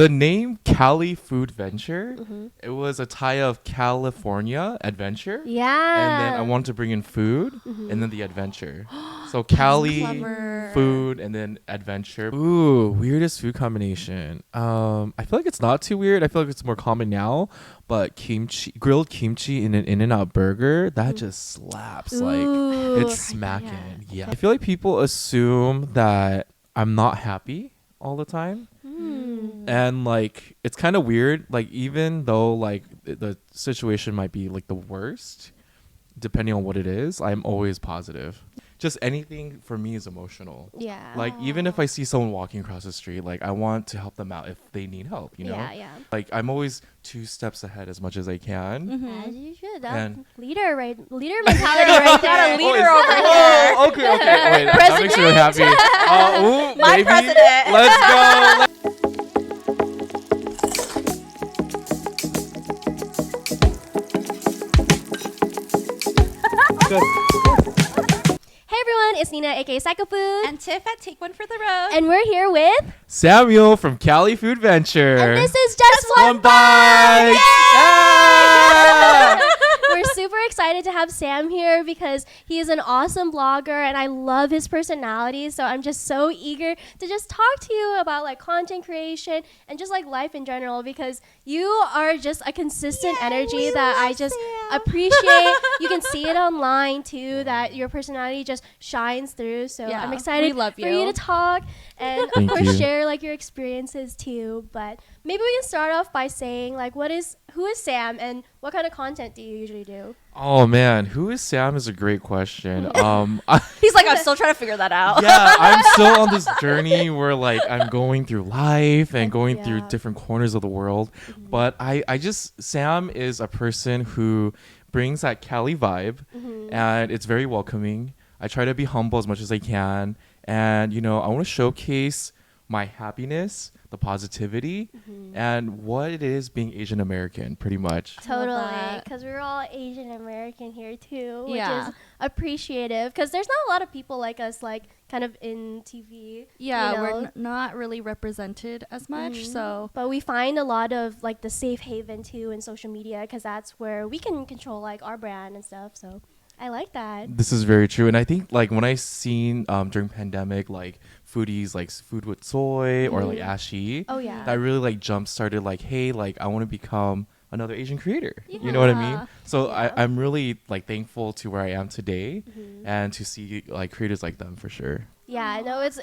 The name Cali Food Venture, it was a tie of California adventure. And then I wanted to bring in food and then the adventure. So Cali, food, and then adventure. Ooh, weirdest food combination. I feel like it's not too weird. I feel like it's more common now. But grilled kimchi in an In-N-Out burger, that just slaps. Like, it's smacking. Yeah. I feel like people assume that I'm not happy all the time. And like it's kind of weird, like even though like the situation might be like the worst, depending on what it is, I'm always positive. Just anything for me is emotional. Yeah. Like even if I see someone walking across the street, like I want to help them out if they need help, you know? Yeah. Like I'm always 2 steps ahead as much as I can. As you should. And Leader mentality right there. Got a leader over here. Okay. Wait, that makes me really happy. My maybe. president. Let's go. Good. Hey everyone, it's Nina, aka Psychofood. And Tiff at Take One for the Road. And we're here with... Samuel from Cali Food Venture. And this is Just One Bite. Yeah! We're super excited to have Sam here because he is an awesome blogger and I love his personality. So I'm just so eager to just talk to you about like content creation and just like life in general because you are just a consistent energy that I just appreciate. You can see it online too, that your personality just shines through. So I'm excited for you to talk and of course share like your experiences too. But maybe we can start off by saying like who is Sam and what kind of content do you usually do? Oh man, who is Sam is a great question. He's like, I'm still trying to figure that out. Yeah, I'm still on this journey where like I'm going through life and going through different corners of the world. But Sam is a person who brings that Cali vibe and it's very welcoming. I try to be humble as much as I can. And, you know, I want to showcase my happiness, the positivity, and what it is being Asian American, pretty much. Totally, because we're all Asian American here too, which Yeah. is appreciative. Because there's not a lot of people like us, like kind of in TV. Yeah, you know? we're not really represented as much. So, But we find a lot of like the safe haven too in social media, because that's where we can control like our brand and stuff. So I like that. This is very true. And I think like when I seen during pandemic, like foodies like Food with Soy or like Ashy, Oh yeah. that really like jump started like, hey, like I want to become another Asian creator. You know what I mean? So I'm really like thankful to where I am today and to see like creators like them for sure. Yeah, no, it's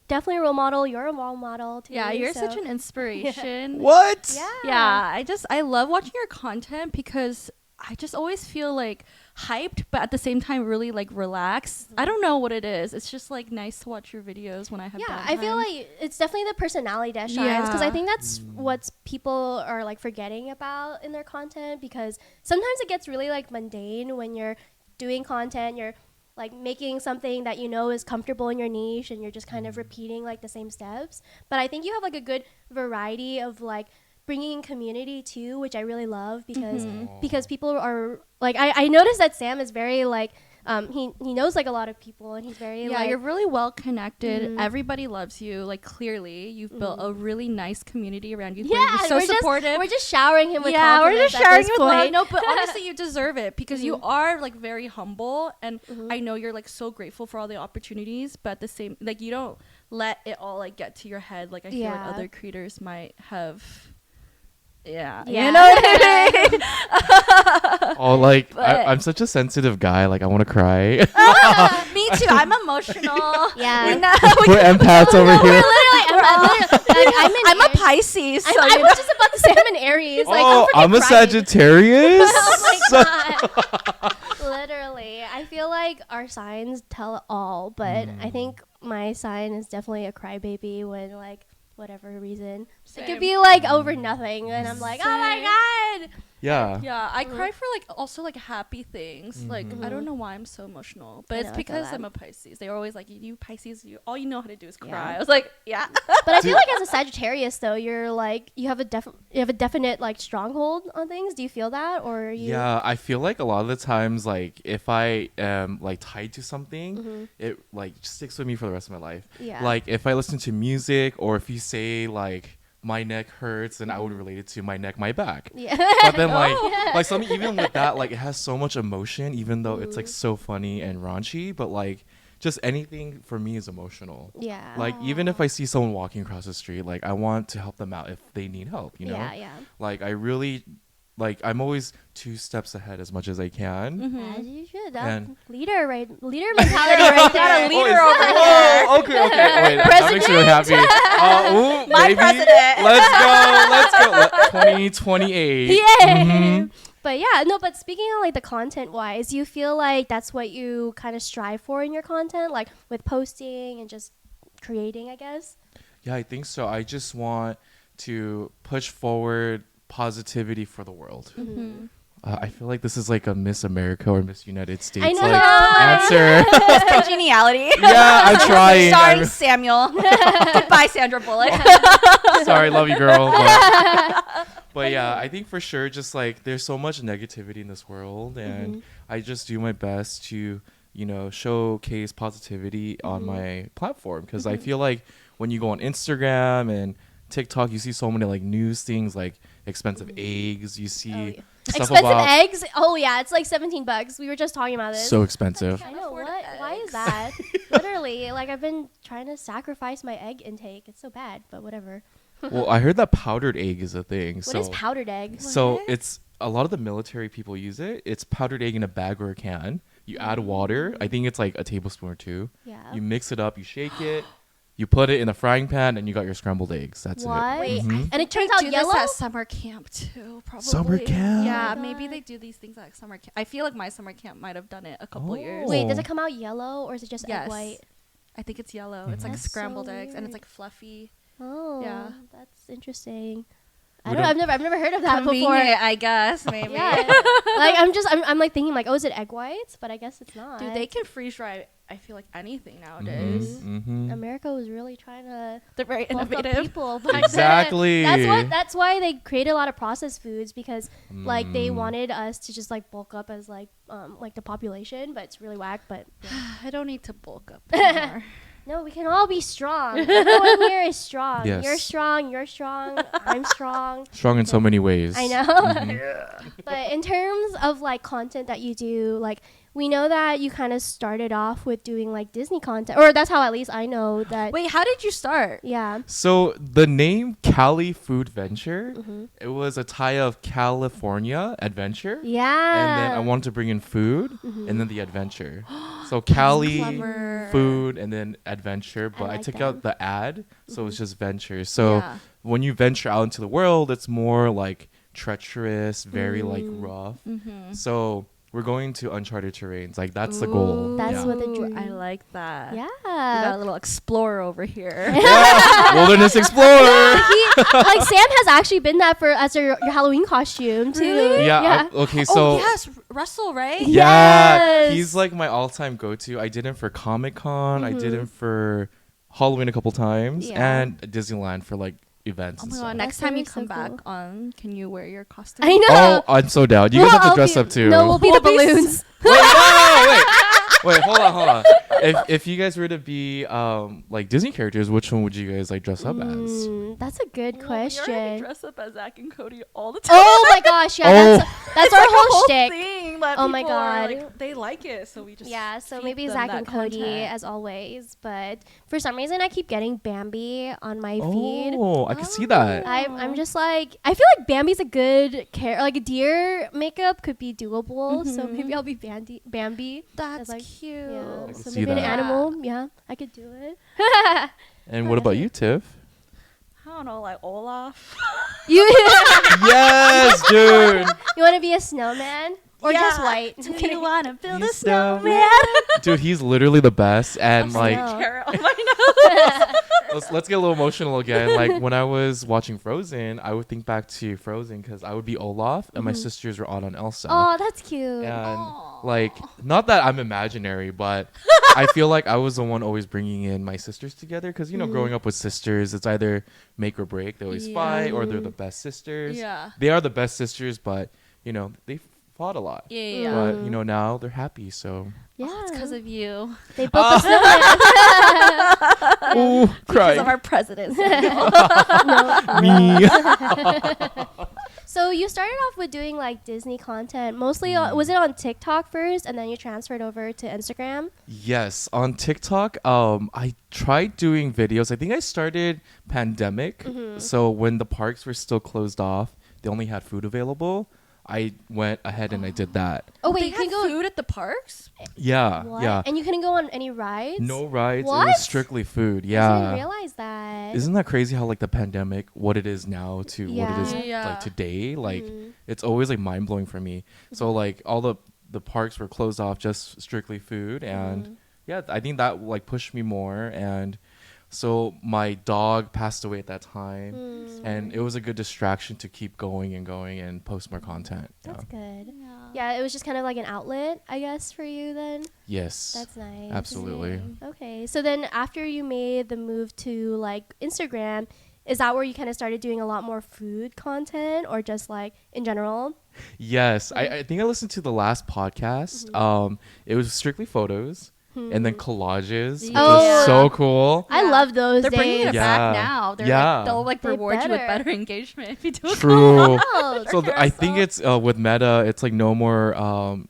definitely a role model. You're a role model too. yeah, you're so. such an inspiration. What? Yeah. I love watching your content because I just always feel like hyped, but at the same time really like relaxed. I don't know what it is. It's just like nice to watch your videos when I have I feel like it's definitely the personality that shines because I think that's what people are like forgetting about in their content, because sometimes it gets really like mundane when you're doing content. You're like making something that you know is comfortable in your niche and you're just kind of repeating like the same steps. But I think you have like a good variety of like bringing in community too, which I really love because people are like I noticed that Sam is very like he knows like a lot of people and he's very like, you're really well connected. Everybody loves you. Like clearly you've built a really nice community around you. You're so supportive. We're just showering him with we're compliments just showering at this him with love. point. No, but honestly you deserve it because you are like very humble, and I know you're like so grateful for all the opportunities, but at the same like you don't let it all like get to your head like I feel like other creators might have. Yeah. You know what I mean? Oh, like I'm such a sensitive guy. Like I want to cry. Me too. I'm emotional. Yeah. We're empaths over here. I'm a Pisces. So I was just about to say I'm an Aries. Like, Oh, I'm a Sagittarius. Oh my god. Literally. I feel like our signs tell it all, but I think my sign is definitely a crybaby when like whatever reason. It could be like over nothing and I'm like, oh my god. Yeah. I cry for like also like happy things. Like I don't know why I'm so emotional, but it's because I'm a Pisces. They're always like, you Pisces, all you know how to do is cry. I was like, But I feel like as a Sagittarius though, you're like you have a definite like stronghold on things. Do you feel that, or you? Yeah, I feel like a lot of the times, like if I am like tied to something, it like sticks with me for the rest of my life. Yeah. Like if I listen to music, or if you say like my neck hurts, and I would relate it to my neck, my back. Yeah. But then like something even with that, like it has so much emotion, even though it's like so funny and raunchy, but like just anything for me is emotional. Yeah. Like even if I see someone walking across the street, like I want to help them out if they need help, you know? Yeah, yeah. Like I really like I'm always 2 steps ahead as much as I can. As you should. And- Leader mentality right there. Got a leader over here. Oh, okay. Wait, that makes me really happy. Ooh, My baby. president. Let's go. 2028. Yay! Mhm. But yeah, no, but speaking of like the content wise, you feel like that's what you kind of strive for in your content, like with posting and just creating, I guess? Yeah, I think so. I just want to push forward positivity for the world. I feel like this is like a Miss America or Miss United States I know. like answer. Congeniality. Yeah, I'm trying. Starring Samuel. Goodbye, Sandra Bullock. Sorry, love you, girl. But yeah, I think for sure, just like there's so much negativity in this world, and I just do my best to, you know, showcase positivity on my platform, because I feel like when you go on Instagram and TikTok, you see so many like news things, like expensive eggs. You see stuff Expensive about eggs? Oh yeah, it's like $17. We were just talking about this. so expensive. I know, afford what? Why is eggs. that? Literally, like I've been trying to sacrifice my egg intake. It's so bad, but whatever. Well, I heard that powdered egg is a thing. What so is powdered egg? So it's a lot of the military people use it. It's powdered egg in a bag or a can. You add water. I think it's like a tablespoon or 2. Yeah. You mix it up. You shake it. You put it in a frying pan, and you got your scrambled eggs. That's What? it. Wait, Mhm. And it turns They out do yellow? this at summer camp too, probably. Summer camp? Yeah, Oh my maybe God. they do these things at summer camp. I feel like my summer camp might have done it a couple Oh. years. Wait, does it come out yellow or is it just Yes. egg white? I think it's yellow. It's like That's scrambled so eggs, and it's weird. like fluffy. Oh, Yeah. that's interesting. We I don't know. I've never heard of that before. Convenient, I guess, maybe. Yeah, like I'm like thinking like, oh, is it egg whites? But I guess it's not. Dude, they can freeze dry, I feel like, anything nowadays. Mhm. America was really trying to They're very bulk up innovative. people. back then. Exactly. That's why they created a lot of processed foods, because like they wanted us to just like bulk up as like the population, but it's really whack. But yeah. I don't need to bulk up anymore. No, we can all be strong. Everyone here is strong. Yes. You're strong. You're strong. I'm strong. Strong in so many ways. I know. Mhm. But in terms of like content that you do, like we know that you kind of started off with doing like Disney content, or that's how at least I know that. Wait, how did you start? Yeah. So the name Cali Food Venture, Mm-hmm. it was a tie of California adventure. Yeah. And then I wanted to bring in food and then the adventure. So That's Cali, clever. food, and then adventure. But I, like took that. out the ad, so it's just venture. So Yeah. when you venture out into the world, it's more like treacherous, very like rough. Mm-hmm. So we're going to uncharted terrains. Like that's the goal. That's yeah. what the dream. I like that. Yeah. We got a little explorer over here. Yeah, Wilderness Explorer. Like Sam has actually been that for as your Halloween costume too. Really? Yeah. Okay. So. Oh, yes, Russell, right? Yeah, Yes. he's like my all-time go-to. I did him for Comic-Con. I did him for Halloween a couple times, Yeah. and Disneyland for like events Oh and my stuff. god, next That's time really you come so back cool. on, can you wear your costume? I know. Oh, I'm so down. You guys have to dress up too. No, we'll be the We'll be balloons. Wait, no, wait, hold on. If you guys were to be like Disney characters, which one would you guys like dress up as? That's a good Well, we already question. dress up as Zach and Cody all the time. Oh my gosh, yeah, Oh. that's It's our like a whole shtick. thing that Oh my people are, God. like, they like it, so we just Yeah, so feed maybe them Zach that and Cody content. as always, but for some reason I keep getting Bambi on my feed. Oh, I can see that. I'm just like, I feel like Bambi's a good like a deer makeup could be doable, so maybe I'll be Bambi. That's like, cute. Yeah, can so see maybe an that. animal. Yeah, I could do it. And what about you, Tiff? I don't know, like Olaf. You Yes, dude. you want to be a snowman or just Yeah. white? Do you want to build You a snowman? Dude, he's literally the best. And I like, know. Carrot on my nose. let's get a little emotional again. Like when I was watching Frozen, I would think back to Frozen because I would be Olaf and my sisters were Anna and Elsa. Oh, that's cute. And like, not that I'm imaginary, but I feel like I was the one always bringing in my sisters together because, you know, growing up with sisters, it's either make or break. They always Yeah. fight or they're the best sisters. Yeah. They are the best sisters, but, you know, they fought a lot. Yeah. But you know, now they're happy. So Yeah, It's because of you. they built the snowman. ooh, Because crying. of our president. Me. So you started off with doing like Disney content. Mostly, was it on TikTok first, and then you transferred over to Instagram? Yes, on TikTok, I tried doing videos. I think I started pandemic. So when the parks were still closed off, they only had food available. I went ahead and I did that. Oh wait, They you can had go. food at the parks? Yeah, What? yeah. And you couldn't go on any rides. No rides. It What? was strictly food. I Yeah. didn't realize that. Isn't that crazy how like the pandemic, what it is now to what it is Yeah. like today? Like it's always like mind blowing for me. So like all the parks were closed off, just strictly food, and yeah, I think that like pushed me more. And so my dog passed away at that time, and it was a good distraction to keep going and post more content. That's Yeah. good. Yeah, it was just kind of like an outlet, I guess, for you then. Yes. That's nice. Absolutely. Okay, so then after you made the move to like Instagram, is that where you kind of started doing a lot more food content, or just like in general? Yes, I think I listened to the last podcast. It was strictly photos and then collages, which Oh, was so cool. I love those They're days. bringing it Yeah. back now. They'll like They reward you with better. better engagement if you do a True. Oh, So I think it's with Meta, it's like no more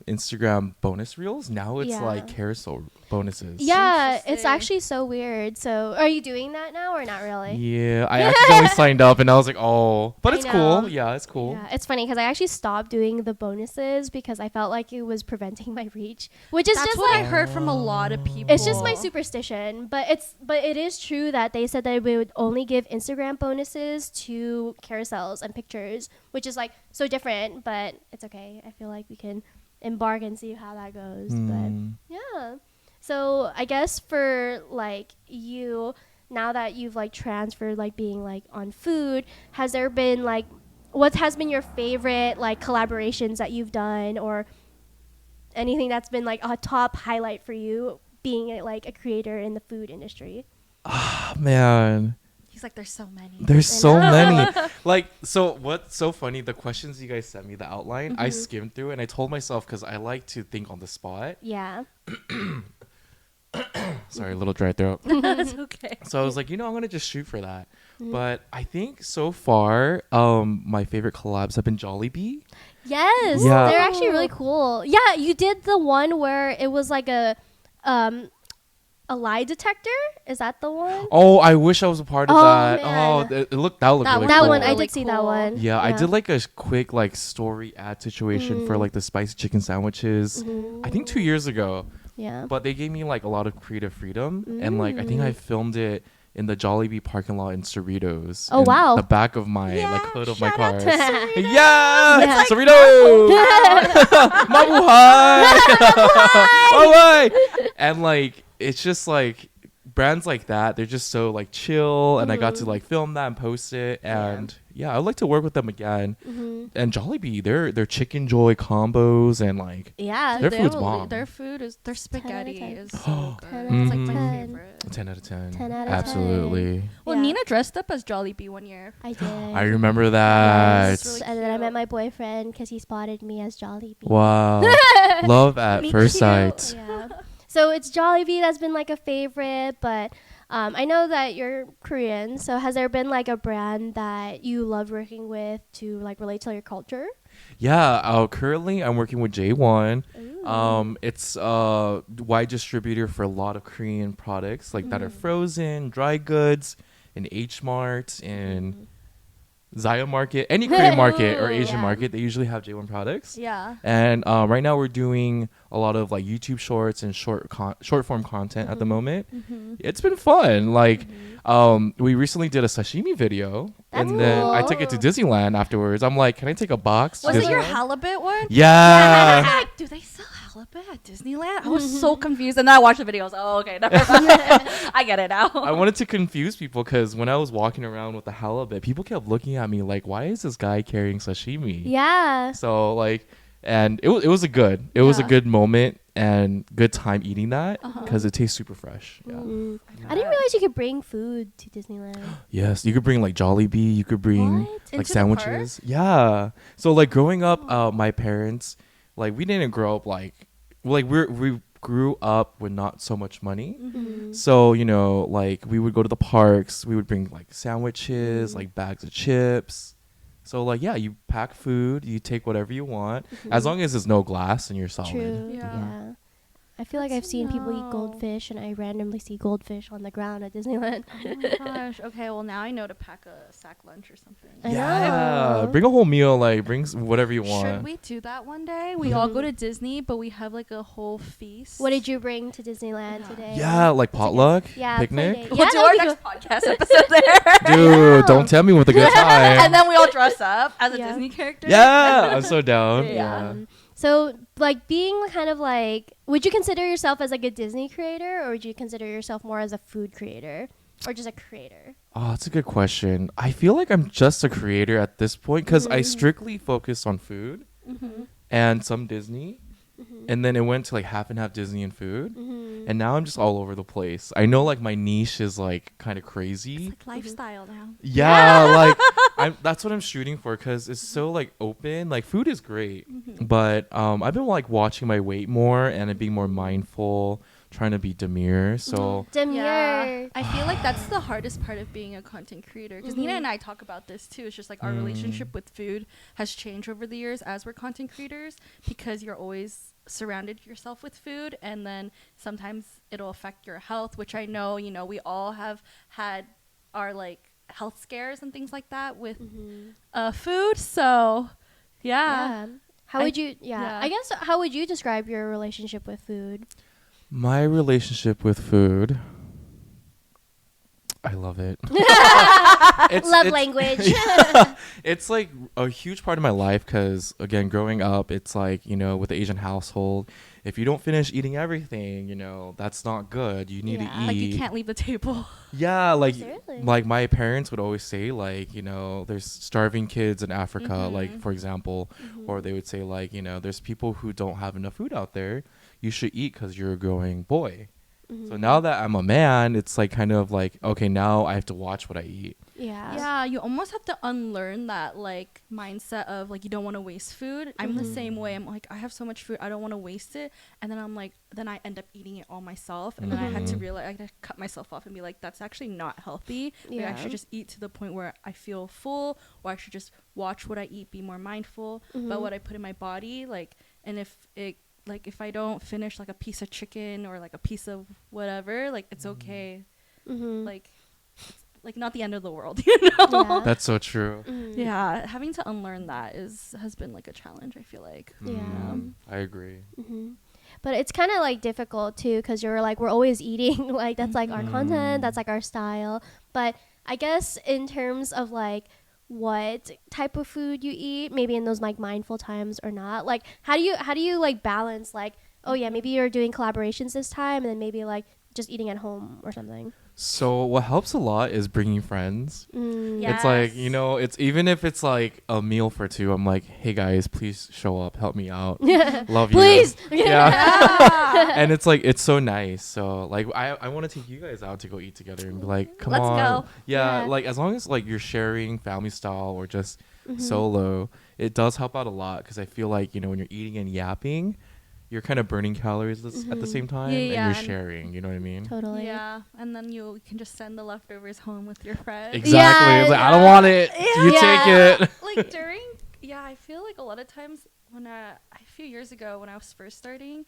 Instagram bonus reels. Now it's Yeah. like carousel bonuses. yeah, it's Interesting. actually so weird. So are you doing that now or not really? Yeah, I accidentally signed up and I was like, oh, but I it's know. cool. Yeah, it's cool. Yeah, it's funny because I actually stopped doing the bonuses because I felt like it was preventing my reach, which is That's just what like I heard from a lot of people. it's just my superstition. But it is true that they said that we would only give Instagram bonuses to carousels and pictures, which is like so different. But it's okay. I feel like we can embark and see how that goes. But yeah. So I guess for like you, now that you've like transferred like being like on food, has there been like what has been your favorite like collaborations that you've done, or anything that's been like a top highlight for you being like a creator in the food industry? Oh, man. He's like, there's so many. There's so many. Like, so what's so funny, the questions you guys sent me, the outline, I skimmed through and I told myself, because I like to think on the spot. Yeah. Sorry, a little dry throat. That's okay. So I was like, I'm going to just shoot for that. But I think so far, my favorite collabs have been Jollibee. Yes, Yeah. they're actually really cool. Yeah, you did the one where it was like a lie detector. Is that the one? Oh, I wish I was a part of Oh, that. man. Oh, that looked really That cool. one, I Really did see that cool. one. Yeah, I did like a quick like story ad situation for like the spicy chicken sandwiches. I think 2 years ago. Yeah. But they gave me like a lot of creative freedom, and like I think I filmed it in the Jollibee parking lot in Cerritos. Oh, in wow. The back of my like hood of my shout car. out to Cerritos. Yeah, Yeah. Cerritos. Mabuhay. Mabuhay. And like it's just like brands like that, they're just so like chill, and I got to like film that and post it, and yeah, I'd like to work with them again. And Jollibee, their chicken joy combos and like Yeah. Their food's bomb. Their food is, their spaghetti 10. is so good. 10 It's like my 10. favorite. 10 out of 10. 10 out of 10. Absolutely. Well, Yeah. Nina dressed up as Jollibee one year. I did. I remember that. Yes, really And then I cute. met my boyfriend because he spotted me as Jollibee. Wow. Love at Me first too. sight. Yeah. So it's Jollibee that's been like a favorite, but I know that you're Korean. So has there been like a brand that you love working with to like relate to your culture? Yeah, currently I'm working with J1. It's a wide distributor for a lot of Korean products like that are frozen, dry goods, in H Mart, in Zaya Market, any Korean market or Asian Yeah. market, they usually have J1 products. Yeah. And right now we're doing a lot of like YouTube shorts and short form content at the moment. It's been fun. Like we recently did a sashimi video, That's and then I took it to cool. Disneyland afterwards. I'm like, can I take a box? to Was it your Disneyland?" halibut one? Yeah. Like, do they sell halibut at Disneyland? I was so confused, and then I watched the video. I was like, oh, okay, never mind. I get it now. I wanted to confuse people because when I was walking around with the halibut, people kept looking at me like, why is this guy carrying sashimi? Yeah. So like, and it was a good Yeah. moment and good time eating that because it tastes super fresh. Yeah. I didn't realize you could bring food to Disneyland. Yes, you could bring like Jollibee. You could bring What? like Into the sandwiches. Yeah. So like growing up, my parents like we didn't grow up like we grew up with not so much money. So, you know, like we would go to the parks, we would bring like sandwiches, like bags of chips. So like, yeah, you pack food, you take whatever you want, as long as there's no glass and you're solid. True. Yeah. I feel like I've seen people eat goldfish, and I randomly see goldfish on the ground at Disneyland. Oh my gosh. Okay, well now I know to pack a sack lunch or something. Yeah, bring a whole meal, like bring whatever you want. Should we do that one day? We all go to Disney, but we have like a whole feast. What did you bring to Disneyland today? Yeah, like potluck, picnic. We'll do our next podcast episode there. Dude, don't tell me with a good time. And then we all dress up as a Disney character. Yeah, I'm so down. Yeah. So, like, being kind of like, would you consider yourself as like a Disney creator, or would you consider yourself more as a food creator, or just a creator? Oh, that's a good question. I feel like I'm just a creator at this point because I strictly focus on food and some Disney. And then it went to like half and half Disney and food. And now I'm just all over the place. I know like my niche is like kind of crazy. It's like lifestyle now. Yeah, like that's what I'm shooting for because it's so like open. Like food is great, but I've been like watching my weight more and being more mindful, trying to be demure. So demure. I feel like that's the hardest part of being a content creator because Nina and I talk about this too. It's just like our relationship with food has changed over the years as we're content creators because you're always surrounded yourself with food, and then sometimes it'll affect your health, which I know, you know, we all have had our like health scares and things like that with food. So How would you I guess how would you describe your relationship with food? my relationship with food, I love it. Love language. It's like a huge part of my life because, again, growing up, it's like, you know, with the Asian household, if you don't finish eating everything, you know, that's not good. You need to eat. Like you can't leave the table. Yeah, like Seriously? like my parents would always say, like, you know, there's starving kids in Africa, like, for example, or they would say, like, you know, there's people who don't have enough food out there. You should eat because you're a growing boy. So now that I'm a man, it's like kind of like, okay, now I have to watch what I eat. Yeah, you almost have to unlearn that like mindset of like you don't want to waste food. I'm the same way. I'm like, I have so much food, I don't want to waste it. And then I'm like, then I end up eating it all myself. And then I had to realize, I had to cut myself off and be like, that's actually not healthy. Like, I should just eat to the point where I feel full, or I should just watch what I eat, be more mindful about what I put in my body. Like, and if it, like if I don't finish like a piece of chicken or like a piece of whatever, like it's okay. Like it's like not the end of the world, you know? Yeah. That's so true. Yeah, having to unlearn that has been like a challenge, I feel like. I agree. But it's kind of like difficult too because you're like, we're always eating. Like that's like our content, that's like our style. But I guess in terms of like what type of food you eat, maybe in those like mindful times or not, like how do you like balance like, oh yeah, maybe you're doing collaborations this time and then maybe like just eating at home or something? So what helps a lot is bringing friends. It's like, you know, it's even if it's like a meal for two, I'm like, hey guys, please show up, help me out. Love you. Please. Yeah. And it's like, it's so nice. So like I want to take you guys out to go eat together and be like, come Let's on. go. Yeah, like as long as like you're sharing family style or just solo, it does help out a lot because I feel like, you know, when you're eating and yapping, you're kind of burning calories at the same time, and you're sharing. You know what I mean? Totally. Yeah, and then you can just send the leftovers home with your friends. Exactly. It's like, I don't want it. You take it. Like during, I feel like a lot of times when a few years ago when I was first starting,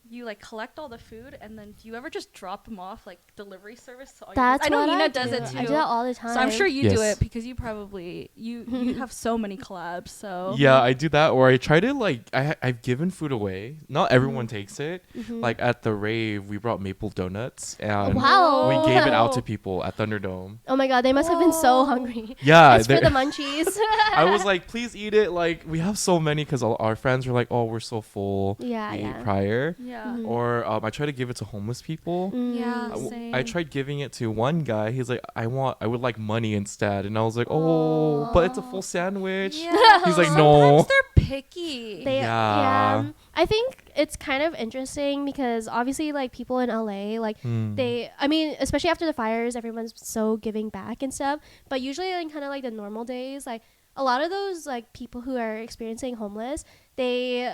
you like collect all the food and then do you ever just drop them off like delivery service to all That's your friends? I know Nina do. does it too. I do that all the time. So I'm sure you do Yes. it because you probably you have so many collabs. So Yeah, I do that, or I try to like I've given food away. Not everyone takes it. Like at the rave, we brought maple donuts and Wow. we gave it out to people at Thunderdome. Oh my god, they must have been so hungry. Yeah, It's for the munchies. I was like, please eat it. Like we have so many because our friends were like, oh, we're so full. Yeah, we yeah. ate prior. yeah, Or I try to give it to homeless people. yeah, Mm. same. I tried giving it to one guy. He's like, I would like money instead. And I was like, oh, but it's a full sandwich. Yeah. He's like, Sometimes no. they're picky. Yeah. I think it's kind of interesting because obviously like people in LA, like I mean, especially after the fires, everyone's so giving back and stuff. But usually in kind of like the normal days, like a lot of those like people who are experiencing homeless, they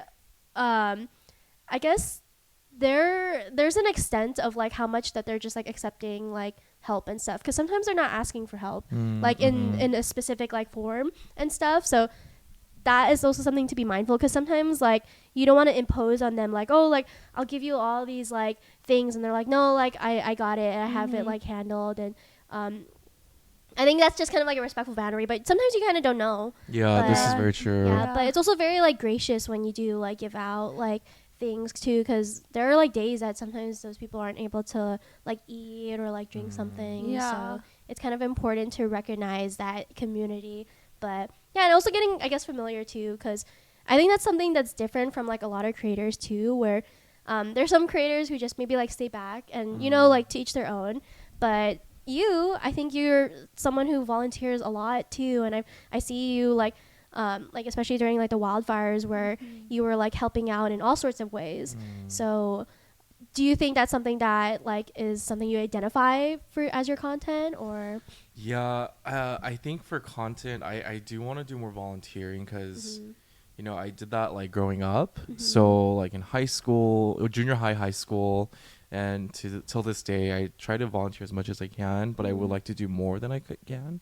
I guess there's an extent of like how much that they're just like accepting like help and stuff, because sometimes they're not asking for help like in a specific like form and stuff. So that is also something to be mindful, because sometimes like you don't want to impose on them like, oh, like I'll give you all these like things, and they're like, no, like I got it, I have it like handled. And I think that's just kind of like a respectful boundary, but sometimes you kind of don't know. Yeah, this is very true. Yeah, but it's also very like gracious when you do like give out like things too, because there are like days that sometimes those people aren't able to like eat or like drink something. Yeah. So it's kind of important to recognize that community. But yeah, and also getting, I guess, familiar too, because I think that's something that's different from like a lot of creators too, where there's some creators who just maybe like stay back and you know, like to each their own. But I think you're someone who volunteers a lot too, and I see you like especially during like the wildfires where you were like helping out in all sorts of ways. So do you think that's something that like is something you identify for as your content? Or Yeah, I think for content I do want to do more volunteering, because you know, I did that like growing up. So like in high school, junior high school, and till this day, I try to volunteer as much as I can, but I would like to do more than I can.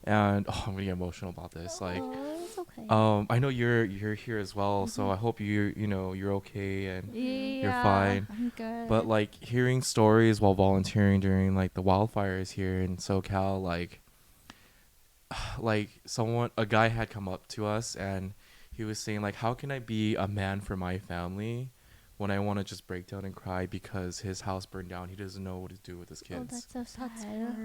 And I'm gonna get emotional about this. Like, it's okay. I know you're here as well, so I hope you know you're okay and you're fine. I'm good. But like hearing stories while volunteering during like the wildfires here in SoCal, like a guy had come up to us and he was saying like, how can I be a man for my family when I want to just break down and cry because his house burned down? He doesn't know what to do with his kids. Oh, that's so sad.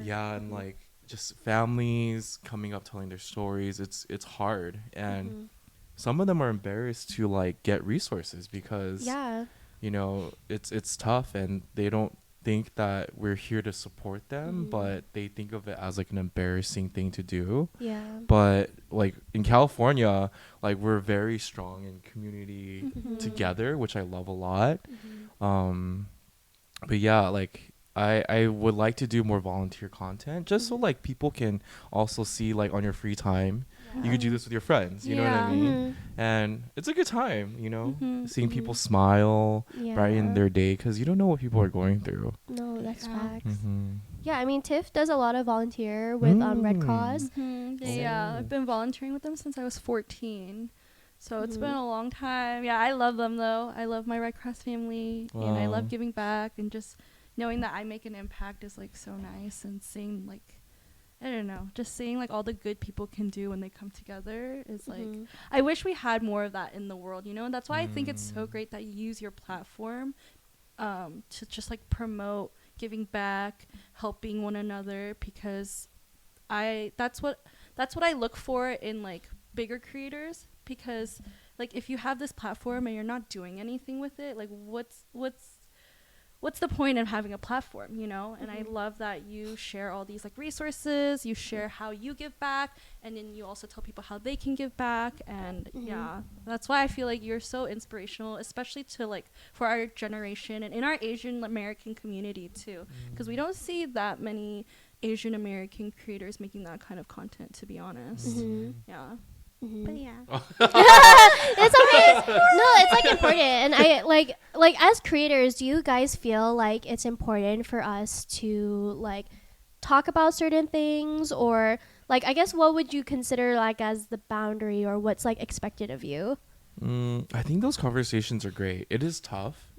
Yeah, and like just families coming up telling their stories, it's hard, and some of them are embarrassed to like get resources because you know, it's tough, and they don't think that we're here to support them, but they think of it as like an embarrassing thing to do. Yeah. But like in California, like we're very strong in community together, which I love a lot. But yeah, like I would like to do more volunteer content just so like people can also see like on your free time. You could do this with your friends, you know what I mean? And it's a good time, you know, seeing people smile, brighten their day, because you don't know what people are going through. No, that's facts. Yeah, I mean, TIFF does a lot of volunteer with Red Cross. Yeah, I've been volunteering with them since I was 14. So it's been a long time. Yeah, I love them, though. I love my Red Cross family, and I love giving back, and just knowing that I make an impact is, like, so nice, and seeing, like, I don't know, just seeing like all the good people can do when they come together is like, I wish we had more of that in the world, you know. And that's why I think it's so great that you use your platform to just like promote giving back, helping one another, because that's what I look for in like bigger creators, because like if you have this platform and you're not doing anything with it, like what's the point of having a platform, you know? And I love that you share all these like resources, you share how you give back, and then you also tell people how they can give back. And yeah, that's why I feel like you're so inspirational, especially to like for our generation and in our Asian American community too, because we don't see that many Asian American creators making that kind of content, to be honest. Yeah. But yeah, it's okay. No, it's like important, and I like as creators, do you guys feel like it's important for us to like talk about certain things, or like I guess what would you consider like as the boundary, or what's like expected of you? I think those conversations are great. It is tough.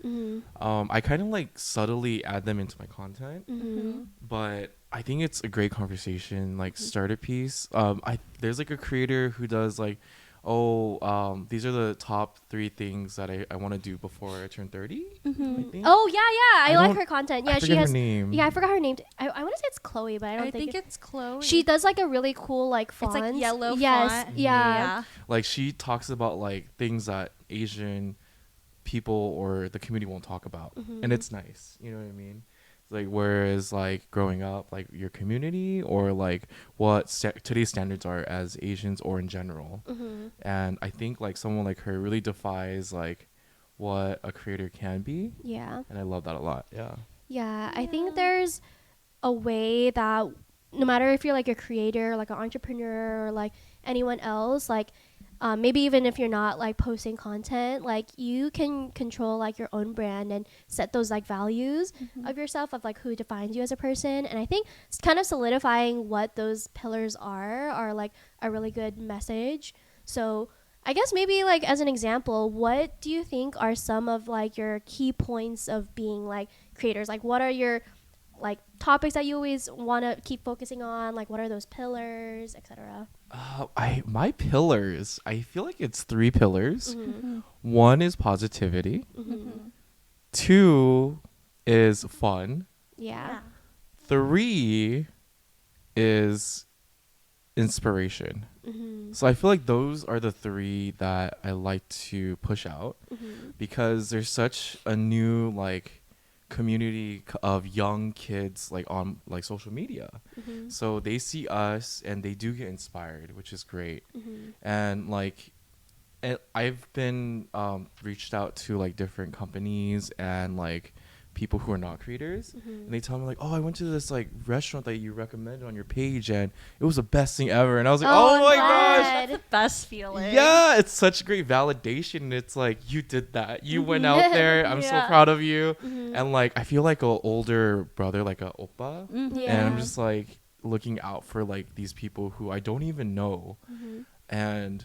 I kind of like subtly add them into my content, but I think it's a great conversation, like start a piece. There's like a creator who does like, these are the top 3 things that I want to do before I turn 30. I think. Oh yeah, I like her content. Yeah, she has her name. Yeah, I forgot her name. I want to say it's Chloe, but I think it's Chloe. She does like a really cool like font. It's like yellow font. Yeah. Like she talks about like things that Asian people or the community won't talk about, and it's nice. You know what I mean? Like whereas like growing up, like your community or like what today's standards are as Asians or in general. And I think like someone like her really defies like what a creator can be. Yeah. And I love that a lot. Yeah, I think there's a way that no matter if you're like a creator, like an entrepreneur, or like anyone else, like maybe even if you're not like posting content, like you can control like your own brand and set those like values of yourself, of like who defines you as a person. And I think it's kind of solidifying what those pillars are like a really good message. So I guess maybe like as an example, what do you think are some of like your key points of being like creators? Like what are your like topics that you always want to keep focusing on? Like what are those pillars, etc.? My pillars, I feel like it's 3 pillars. One is positivity. 2 is fun. Yeah. 3 is inspiration. So I feel like those are the 3 that I like to push out because there's such a new like community of young kids like on like social media. So they see us and they do get inspired, which is great. And like I've been reached out to like different companies and like people who are not creators, and they tell me like, oh, I went to this like restaurant that you recommended on your page and it was the best thing ever. And I was like, oh my gosh, that's the best feeling. Yeah, it's such great validation. It's like, you did that, you went out there, I'm so proud of you. And like I feel like an older brother, like a oppa, and I'm just like looking out for like these people who I don't even know. And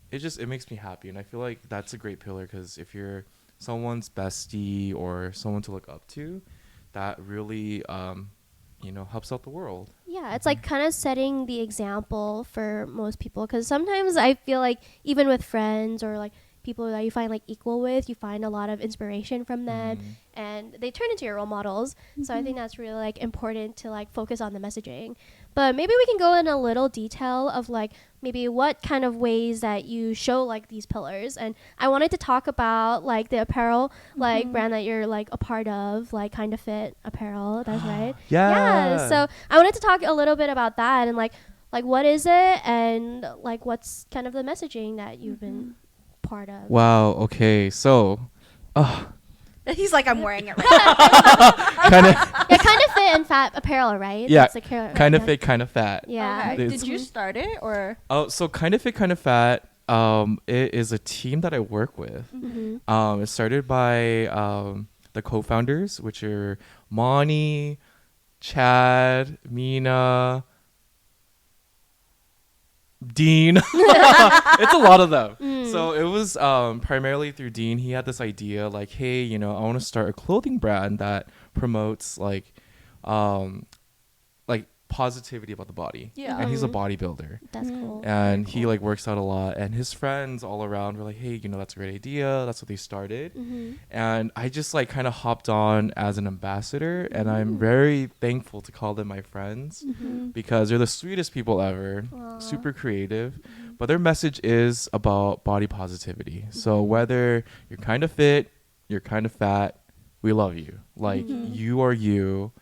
it makes me happy. And I feel like that's a great pillar, because if you're someone's bestie or someone to look up to, that really helps out the world. Yeah, it's like kind of setting the example for most people, because sometimes I feel like even with friends or like people that you find like equal with, you find a lot of inspiration from them and they turn into your role models. So I think that's really like important to like focus on the messaging. But maybe we can go in a little detail of like maybe what kind of ways that you show like these pillars. And I wanted to talk about like the apparel like brand that you're like a part of, like Kind of Fit apparel. That's right. Yeah. So I wanted to talk a little bit about that and like what is it and like what's kind of the messaging that you've been part of. Wow. Okay. So he's like, I'm wearing it right kind of Kind of Fit and fat apparel, right? Yeah, kind of fit, kind of fat. Yeah. Okay. Did you start it or? Oh, so Kind of Fit, kind of fat. It is a team that I work with. It started by the co-founders, which are Moni, Chad, Mina, Dean. It's a lot of them. So it was primarily through Dean. He had this idea like, hey, I want to start a clothing brand that promotes like positivity about the body. Yeah. And he's a bodybuilder. That's cool. And he like works out a lot, and his friends all around were like, hey, that's a great idea. That's what they started. And I just like kind of hopped on as an ambassador, and I'm very thankful to call them my friends because they're the sweetest people ever. Aww. Super creative, but their message is about body positivity. So whether you're kind of fit, you're kind of fat, we love you. Like you are you.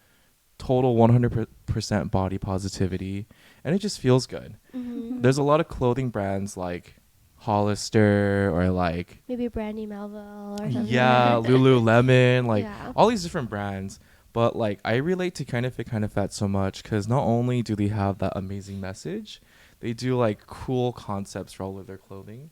Total 100% body positivity, and it just feels good. There's a lot of clothing brands like Hollister or like maybe Brandy Melville or something. Yeah, Lululemon, like all these different brands. But like I relate to Kind of Fit, Kind of Fat so much because not only do they have that amazing message, they do like cool concepts for all of their clothing.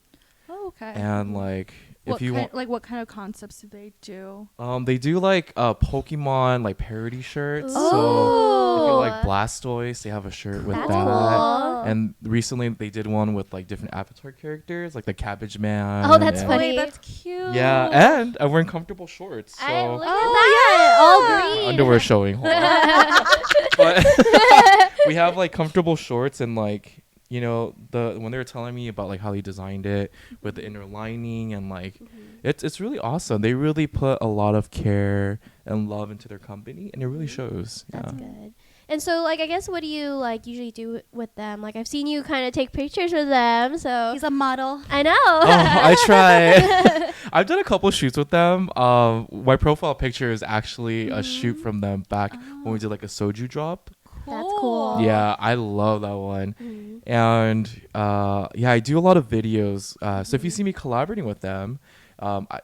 Oh, okay. And like what kind of concepts do they do? They do like Pokemon like parody shirts. Ooh. So if you like Blastoise, they have a shirt with That's that. Cool. And recently they did one with like different Avatar characters, like the Cabbage Man. Oh, that's funny. That's cute. Yeah, and I'm wearing comfortable shorts. So look at that. All green. my underwear showing. Hold on. But we have like comfortable shorts and like. When they were telling me about like how they designed it with the inner lining and like it's really awesome. They really put a lot of care and love into their company, and it really shows. That's good. And so like I guess what do you like usually do with them? Like I've seen you kind of take pictures with them. So he's a model. I know. I try. I've done a couple shoots with them. My profile picture is actually a shoot from them back when we did like a soju drop. That's cool. Yeah, I love that one. And I do a lot of videos. So if you see me collaborating with them,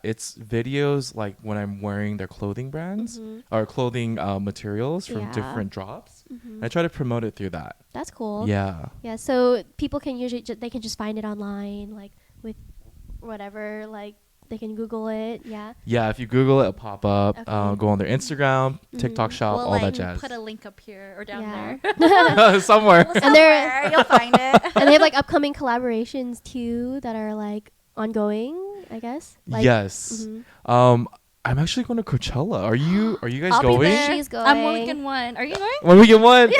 it's videos like when I'm wearing their clothing brands or clothing materials from different drops. I try to promote it through that. That's cool. Yeah. Yeah. So people can usually they can just find it online, like with whatever, like they can Google it. Yeah. Yeah. If you Google it, it'll pop up. Okay. Go on their Instagram, TikTok shop, we'll all that jazz. Put a link up here or down there. Somewhere. And they're you'll find it. And they have like upcoming collaborations too that are like ongoing, I guess. Like, yes. I'm actually going to Coachella. Are you guys I'll going? be there. She's going. I'm 1 weekend 1. Are you going? 1 weekend 1.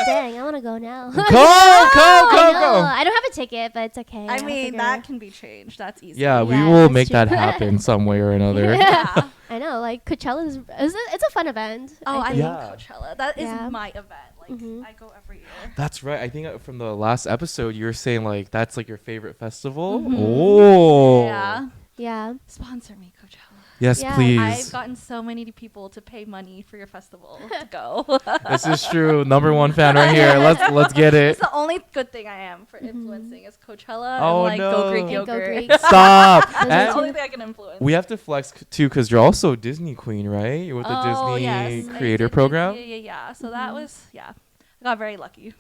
Dang, I want to go now. Go. I don't have a ticket, but it's okay. I I'll mean, figure that it. can be changed. That's easy. Yeah, we Yeah, will that's make true. that happen some way or another. Yeah. I know, like Coachella it's a fun event. Oh, I think. love Coachella. That is Yeah. my event. Like, I go every year. That's right. I think from the last episode, you were saying like that's like your favorite festival. Mhm. Oh. Yeah. Yeah. Sponsor me, Coachella. Yes, Yeah, please. I've gotten so many people to pay money for your festival to go. This is true. #1 fan right here. Let's get it. It's the only good thing I am for influencing is Coachella Oh, and like no. Go Greek And Go yogurt. Greek. Stop. Those are That's the And only thing I can influence. we have to flex too because you're also a Disney queen, right? You're with the Disney yes. I Creator did Program. Yeah. So that was I got very lucky.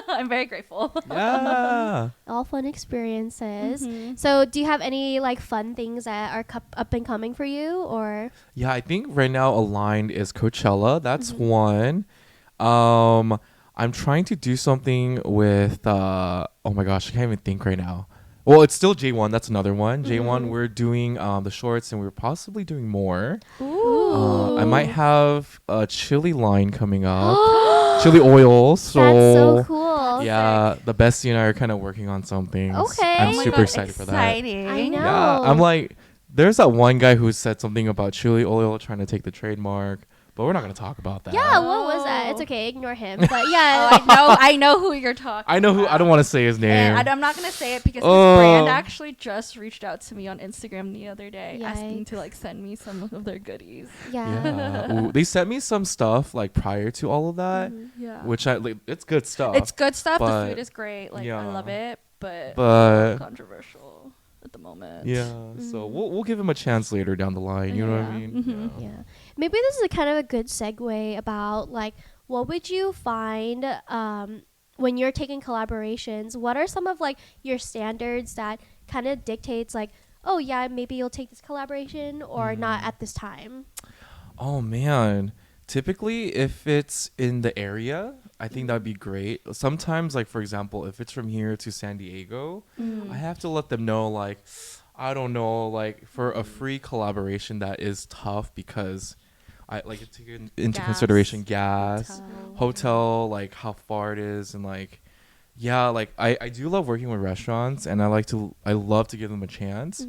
I'm very grateful. Yeah. All fun experiences. Mhm. So, do you have any like fun things that are up and coming for you, or? Yeah, I think right now aligned is Coachella. That's one. I'm trying to do something with oh my gosh, I can't even think right now. Well, it's still J1. That's another one. J1, we're doing the shorts, and we're possibly doing more. Ooh. I might have a chili line coming up. Chili oil. So, That's so cool. yeah, the bestie and I are kind of working on some things. Okay. I'm Oh my super God, excited for that. exciting. I know. Yeah, I'm like, there's that one guy who said something about chili oil trying to take the trademark, but we're not gonna talk about that. Yeah, what was that? It's okay, ignore him. But Oh, yeah. I know who you're talking I know who. about. I don't want to say his name. And I'm not gonna say it because Oh. his brand actually just reached out to me on Instagram the other day, asking to Yikes. like send me some of their goodies. Yeah. Yeah. Ooh, they sent me some stuff like prior to all of that, Yeah, which I like. It's good stuff. it's good stuff. The but- food is great. Like yeah. I love it, but But controversial at the moment. yeah, so we'll give him a chance later down the line. You know what I Yeah. mean? Mhm. Yeah. Yeah. Maybe this is a kind of a good segue about like what would you find when you're taking collaborations? What are some of like your standards that kind of dictates like, oh yeah, maybe you'll take this collaboration or not at this time? Oh man. Typically, if it's in the area, I think that'd be great. Sometimes, like for example, if it's from here to San Diego, I have to let them know, like, I don't know, like for a free collaboration that is tough because I like to take into Gas. consideration gas, hotel, like how far it is, and like, yeah, like I do love working with restaurants, and I love to give them a chance,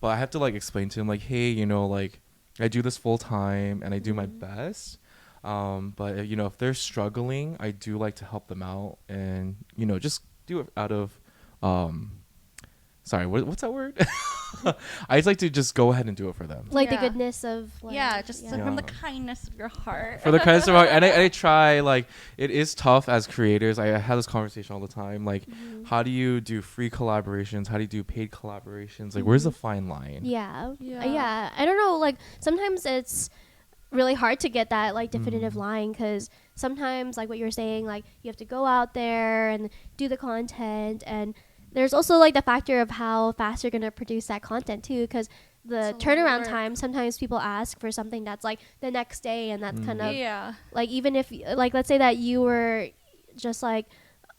but I have to like explain to them like, hey, you know, like I do this full time and I do my best. But you know, if they're struggling, I do like to help them out and, you know, just do it out of sorry, what's that word? I just like to just go ahead and do it for them. Like the Yeah. goodness of like, Yeah, just Yeah. from the kindness of your heart. For the kindness of and I try, like, it is tough as creators. I have this conversation all the time, like, how do you do free collaborations? How do you do paid collaborations? Like, where's the fine line? Yeah. Yeah. Yeah. I don't know. Like sometimes it's really hard to get that like definitive line because sometimes like what you're saying, like you have to go out there and do the content, and there's also like the factor of how fast you're gonna produce that content too, because the It's a lot of turnaround work. time, sometimes people ask for something that's like the next day, and that's kind of Yeah. like, even if like let's say that you were just like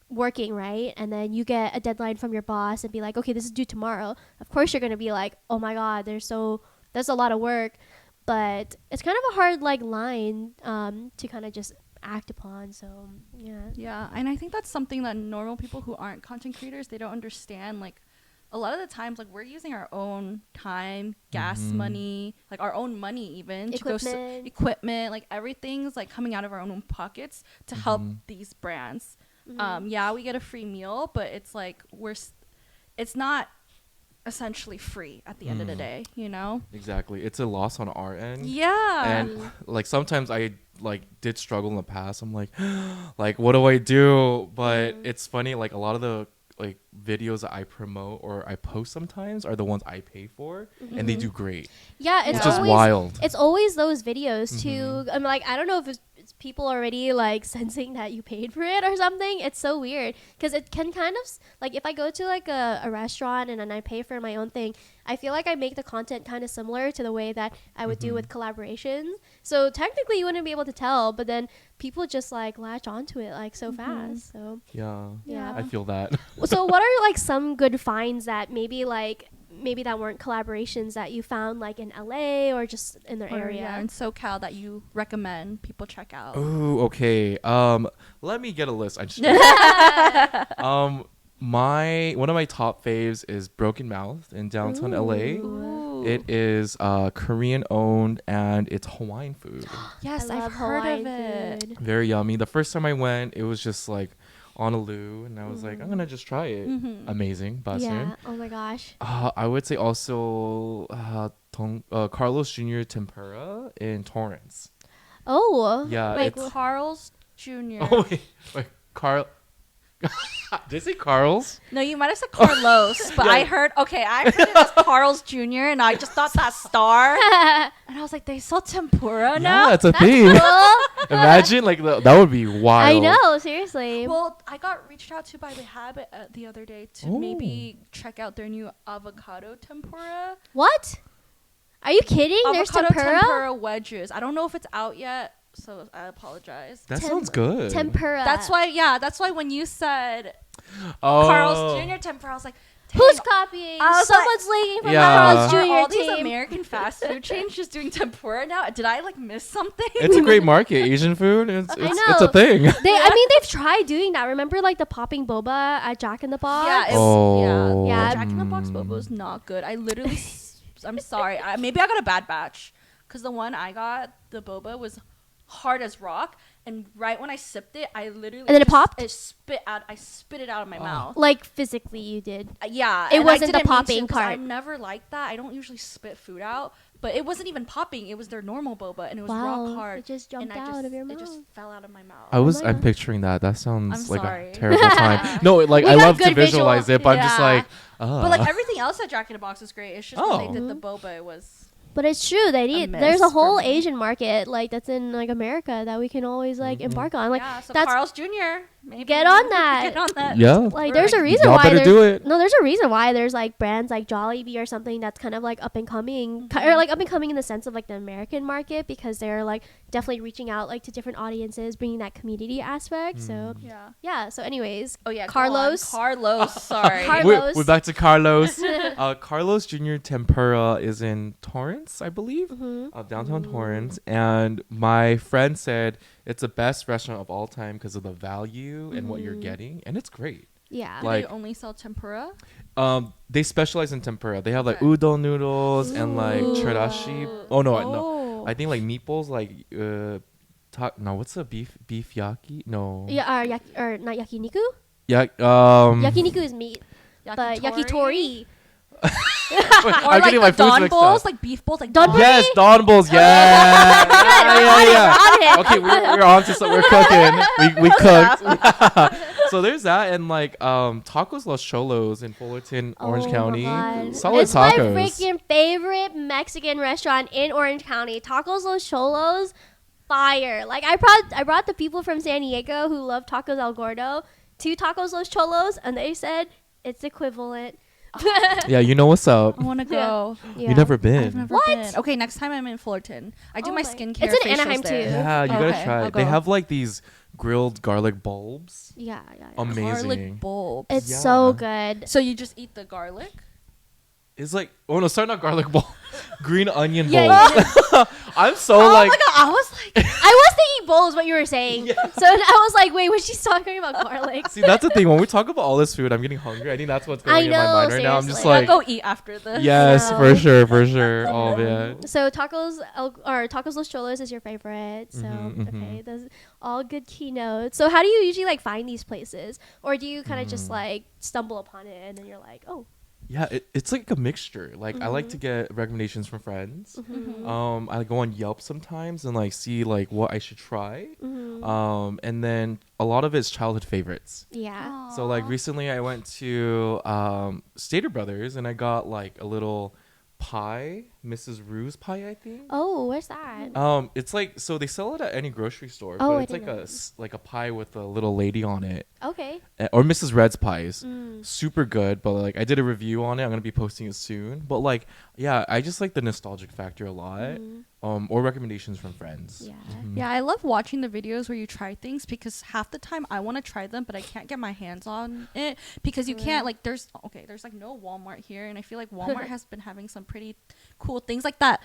working, right, and then you get a deadline from your boss and be like, okay, this is due tomorrow, of course you're gonna be like, oh my god, there's a lot of work. But it's kind of a hard like line to kind of just act upon. So Yeah, and I think that's something that normal people who aren't content creators, they don't understand. Like a lot of the times, like we're using our own time, gas money, like our own money even to go equipment, like everything's like coming out of our own pockets to help these brands. Yeah, we get a free meal, but it's like it's not essentially free at the end of the day, you know? Exactly. It's a loss on our end. Yeah. And like sometimes I like did struggle in the past. I'm like, like what do I do? But it's funny, like a lot of the like videos that I promote or I post sometimes are the ones I pay for, and they do great. yeah, it's It's just always wild. it's always those videos too. I'm like, I don't know if it's people already like sensing that you paid for it or something. It's so weird because it can kind of like if I go to like a restaurant and then I pay for my own thing, I feel like I make the content kind of similar to the way that I would do with collaborations. So technically you wouldn't be able to tell, but then people just like latch onto it like so fast. So yeah, I feel that. So what are like some good finds that maybe that weren't collaborations that you found like in LA or just in their area? Yeah, in SoCal that you recommend people check out. Oh, okay. Let me get a list. I just one of my top faves is Broken Mouth in downtown LA. It is Korean owned and it's Hawaiian food. Yes, I've heard of it. Very yummy. The first time I went, it was just like Honolulu, and I was like, I'm gonna just try it. Amazing, bussin'. Yeah. Oh my gosh. I would say also Carlos Jr. Tempura in Torrance. Oh. Yeah. Wait, Carl's Jr. Oh wait, Carl. Did I say Carl's? No, you might have said Carlos, but I heard it as Carl's Jr. and I just thought that star. And I was like, they sell tempura now? Yeah, it's a thing. Imagine, like, that would be wild. I know, seriously. Well, I got reached out to by The Habit the other day to maybe check out their new avocado tempura. What? Are you kidding? There's tempura wedges. I don't know if it's out yet, so I apologize. That sounds good. Tempura. That's why when you said Carl's Jr. tempura, I was like, who's copying? Someone's leaking from Carl's Jr. All team. these American fast food chains just doing tempura now. Did I like miss something? It's a great market. Asian food. It's a thing. They've tried doing that. Remember like the popping boba at Jack in the Box? Yeah. Jack in the Box boba was not good. I literally, I'm sorry. Maybe I got a bad batch because the one I got, the boba was hard as rock, and right when I sipped it, I literally and then it popped. I spit it out of my mouth. Like physically, you did. Yeah, it wasn't the popping part. I never like that. I don't usually spit food out, but it wasn't even popping. It was their normal boba, and it was rock hard. It just jumped out of your mouth. It just fell out of my mouth. I'm picturing that. That sounds like a terrible time. No, like I love to visualize it, but I'm just like. But like everything else at Jack in the Box was great. It's just when they did the boba, it was. But it's true. There's a whole Asian market like that's in like America that we can always like embark on. Like so that's Carl's Jr. Maybe get on that. Yeah. Like there's a reason why there's a reason why there's like brands like Jollibee or something that's kind of like up and coming or like up and coming in the sense of like the American market because they're like definitely reaching out like to different audiences, bringing that community aspect. So yeah. So anyways, Carlos. Sorry. Carlos. We're back to Carlos. Carlos Jr. Tempura is in Torrance, I believe, downtown Torrance, and my friend said it's the best restaurant of all time because of the value and what you're getting, and it's great. Yeah. Do they only sell tempura? They specialize in tempura. They have like udon noodles and like chirashi. No. I think like meatballs like what's the beef yaki? No. Yeah, not yakiniku? Yeah, yakiniku is meat. But yakitori. Or like the don bowls, like beef bowls, like don. Yes, don bowls. Yeah. Yeah. Okay, we're on to something. We're cooking. We cooked. So there's that, and like Tacos Los Cholos in Fullerton, Orange County. Solid it's tacos. My freaking favorite Mexican restaurant in Orange County. Tacos Los Cholos, fire. Like I brought the people from San Diego who love tacos El Gordo to Tacos Los Cholos, and they said it's equivalent. Yeah, you know what's up. I want to go. Yeah. You've never been. I've never been. Okay, next time I'm in Fullerton. I do my skincare. It's in Anaheim too. Yeah, you gotta try it. They have like these grilled garlic bulbs. Yeah. Amazing. Garlic bulbs. It's so good. So you just eat the garlic? It's like not garlic bulb. Green onion bulbs. Yeah. I'm so like. Oh my god! I was thinking bowl is what you were saying. Yeah. So I was like, wait, was she talking about garlic? See, that's the thing. When we talk about all this food, I'm getting hungry. I think that's what's going in my mind right now. I'm just like, I'll go eat after this. Yes, for sure. Oh man. So Tacos Los Cholos is your favorite. So okay, those all good keynotes. So how do you usually like find these places, or do you kind of just like stumble upon it and then you're like, oh? Yeah, it's like a mixture. Like I like to get recommendations from friends. I go on Yelp sometimes and like see like what I should try. And then a lot of it's childhood favorites. Yeah. Aww. So like recently I went to Stater Brothers and I got like a little pie, Mrs. Rue's pie, I think. Oh, where's that? It's like, so they sell it at any grocery store, Oh, but I it's didn't like know. like a pie with a little lady on it. Okay. Or Mrs. Red's pies. Mm. Super good, but like I did a review on it. I'm gonna be posting it soon. But like, yeah, I just like the nostalgic factor a lot. Mm. Or recommendations from friends. Yeah. Yeah, I love watching the videos where you try things because half the time I want to try them, but I can't get my hands on it because you can't like there's like no Walmart here, and I feel like Walmart has been having some pretty cool things like that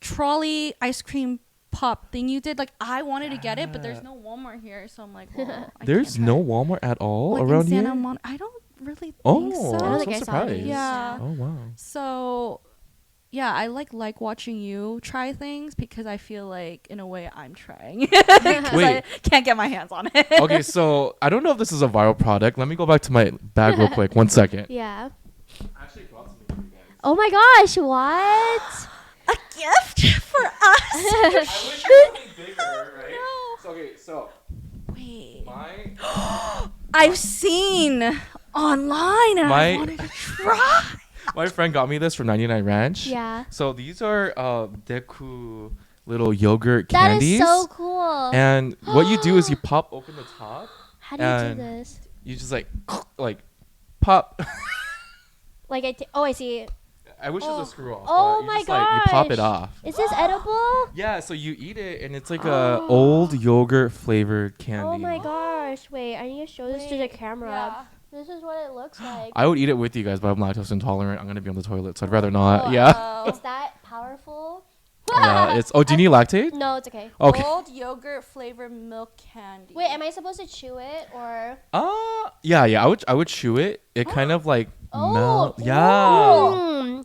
trolley ice cream pop thing you did. Like I wanted to get it, but there's no Walmart here, so I'm like, well, There's no Walmart at all like around in Santa here. I don't really Oh, think so. I don't I'm think so I saw any. surprised. Yeah. Oh wow. So yeah, I like watching you try things because I feel like in a way I'm trying because I can't get my hands on it. Okay, so I don't know if this is a viral product. Let me go back to my bag real quick. 1 second. Yeah. I actually brought something for you guys. Oh my gosh, what? A gift for us. I wish it was something bigger, right? No. So, okay, so Wait. my I've seen online and I wanted to try. my friend got me this from 99 Ranch. Yeah. So these are Deku little yogurt That candies. is so cool. And what you do is you pop open the top. How do you do and this? You just like pop. Like I see. I wish it was a screw off. Oh but you my just, like, you pop it gosh. off. Is this edible? Yeah, so you eat it and it's like a old yogurt flavored candy. Oh my gosh. Wait, I need to show this to the camera. Yeah. This is what it looks like. I would eat it with you guys, but I'm lactose intolerant. I'm gonna be on the toilet, so I'd rather not. Yeah. It's that powerful? Yeah. It's. Oh, do you need lactate? No, it's okay. Okay. Old yogurt flavored milk candy. Wait, am I supposed to chew it or? Yeah. I would chew it. It kind of like Oh, melt. Yeah. Mm.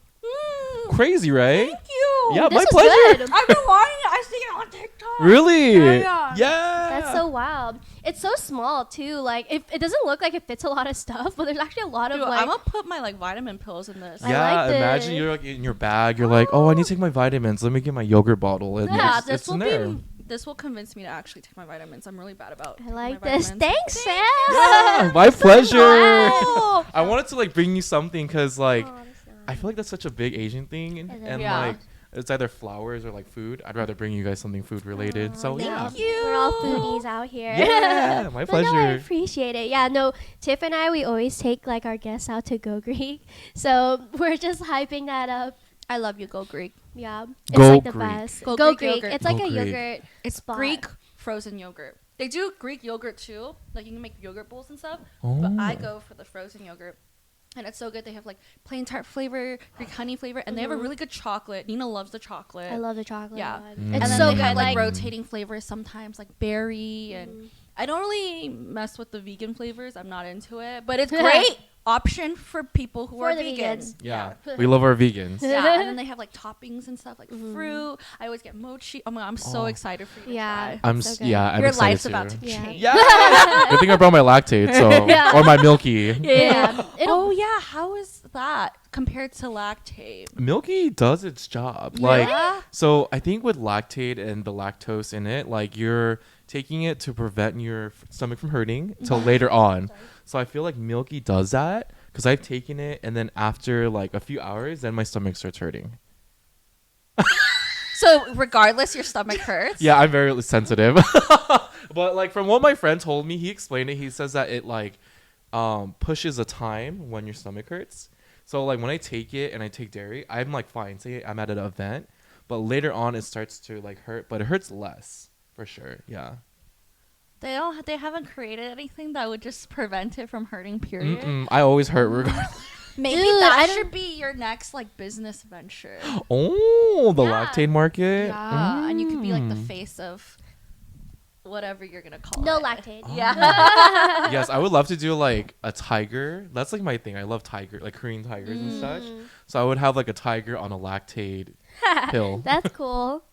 Crazy, right? Thank you. Yeah, This my is pleasure. good. I've been wanting it. I see it on TikTok. Really? Yeah. That's so wild. It's so small too. Like it doesn't look like it fits a lot of stuff, but there's actually a lot Dude, of like. I'm gonna put my like vitamin pills in this. I Yeah, like imagine this. you're like in your bag. You're like, oh, I need to take my vitamins. Let me get my yogurt bottle. And Yeah, it's in there. this will convince me to actually take my vitamins. I'm really bad about. I like my this. vitamins. Thanks, Sam. Yeah, my pleasure. Wow. I wanted to like bring you something because like Oh, that's nice. I feel like that's such a big Asian thing, and Yeah. like it's either flowers or like food. I'd rather bring you guys something food related. So yeah. Thank you. We're all foodies out here. Yeah, my But no, I pleasure. appreciate it. Yeah, no, Tiff and I, we always take like our guests out to Go Greek. So we're just hyping that up. I love you. Go Greek. Yeah. It's Go like the Greek. best. Go Go Greek Greek. yogurt. It's like Go a Greek. yogurt. It's spot. Greek frozen yogurt. They do Greek yogurt too. Like you can make yogurt bowls and stuff. Oh. But I go for the frozen yogurt. And it's so good. They have like plain tart flavor, Greek honey flavor, and they have a really good chocolate. Nina loves the chocolate. I love the chocolate Yeah. one. Mm. It's And then so they good. have like Like, rotating flavors sometimes, like berry, and I don't really mess with the vegan flavors. I'm not into it, but it's great option for people who For are the vegan. vegans. Yeah, we love our vegans. Yeah, and then they have like toppings and stuff like fruit. I always get mochi. Oh my god, I'm so Oh. excited for you. Yeah. To try. I'm Your excited life's too. about to Yeah. change. Yeah. Good thing I brought my lactate, so Yeah. or my milky. Yeah. Oh yeah, how is that compared to lactate? Milky does its job. Like so I think with lactate and the lactose in it, like you're taking it to prevent your stomach from hurting till later on. So I feel like Milky does that because I've taken it and then after like a few hours, then my stomach starts hurting. So regardless, your stomach hurts. Yeah, I'm very sensitive. But like from what my friend told me, he explained it. He says that it like pushes a time when your stomach hurts. So like when I take it and I take dairy, I'm like fine. Say I'm at an event, but later on it starts to like hurt, but it hurts less for sure. Yeah. They haven't created anything that would just prevent it from hurting. Period. Mm-mm, I always hurt regardless. Maybe Dude, that I don't- should be your next like business venture. Oh, the Yeah. lactate market. Yeah, and you could be like the Mm. face of whatever you're gonna call No it. lactate. Yeah. Yes, I would love to do like a tiger. That's like my thing. I love tiger, like Korean tigers and such. So I would have like a tiger on a lactate pill. That's cool.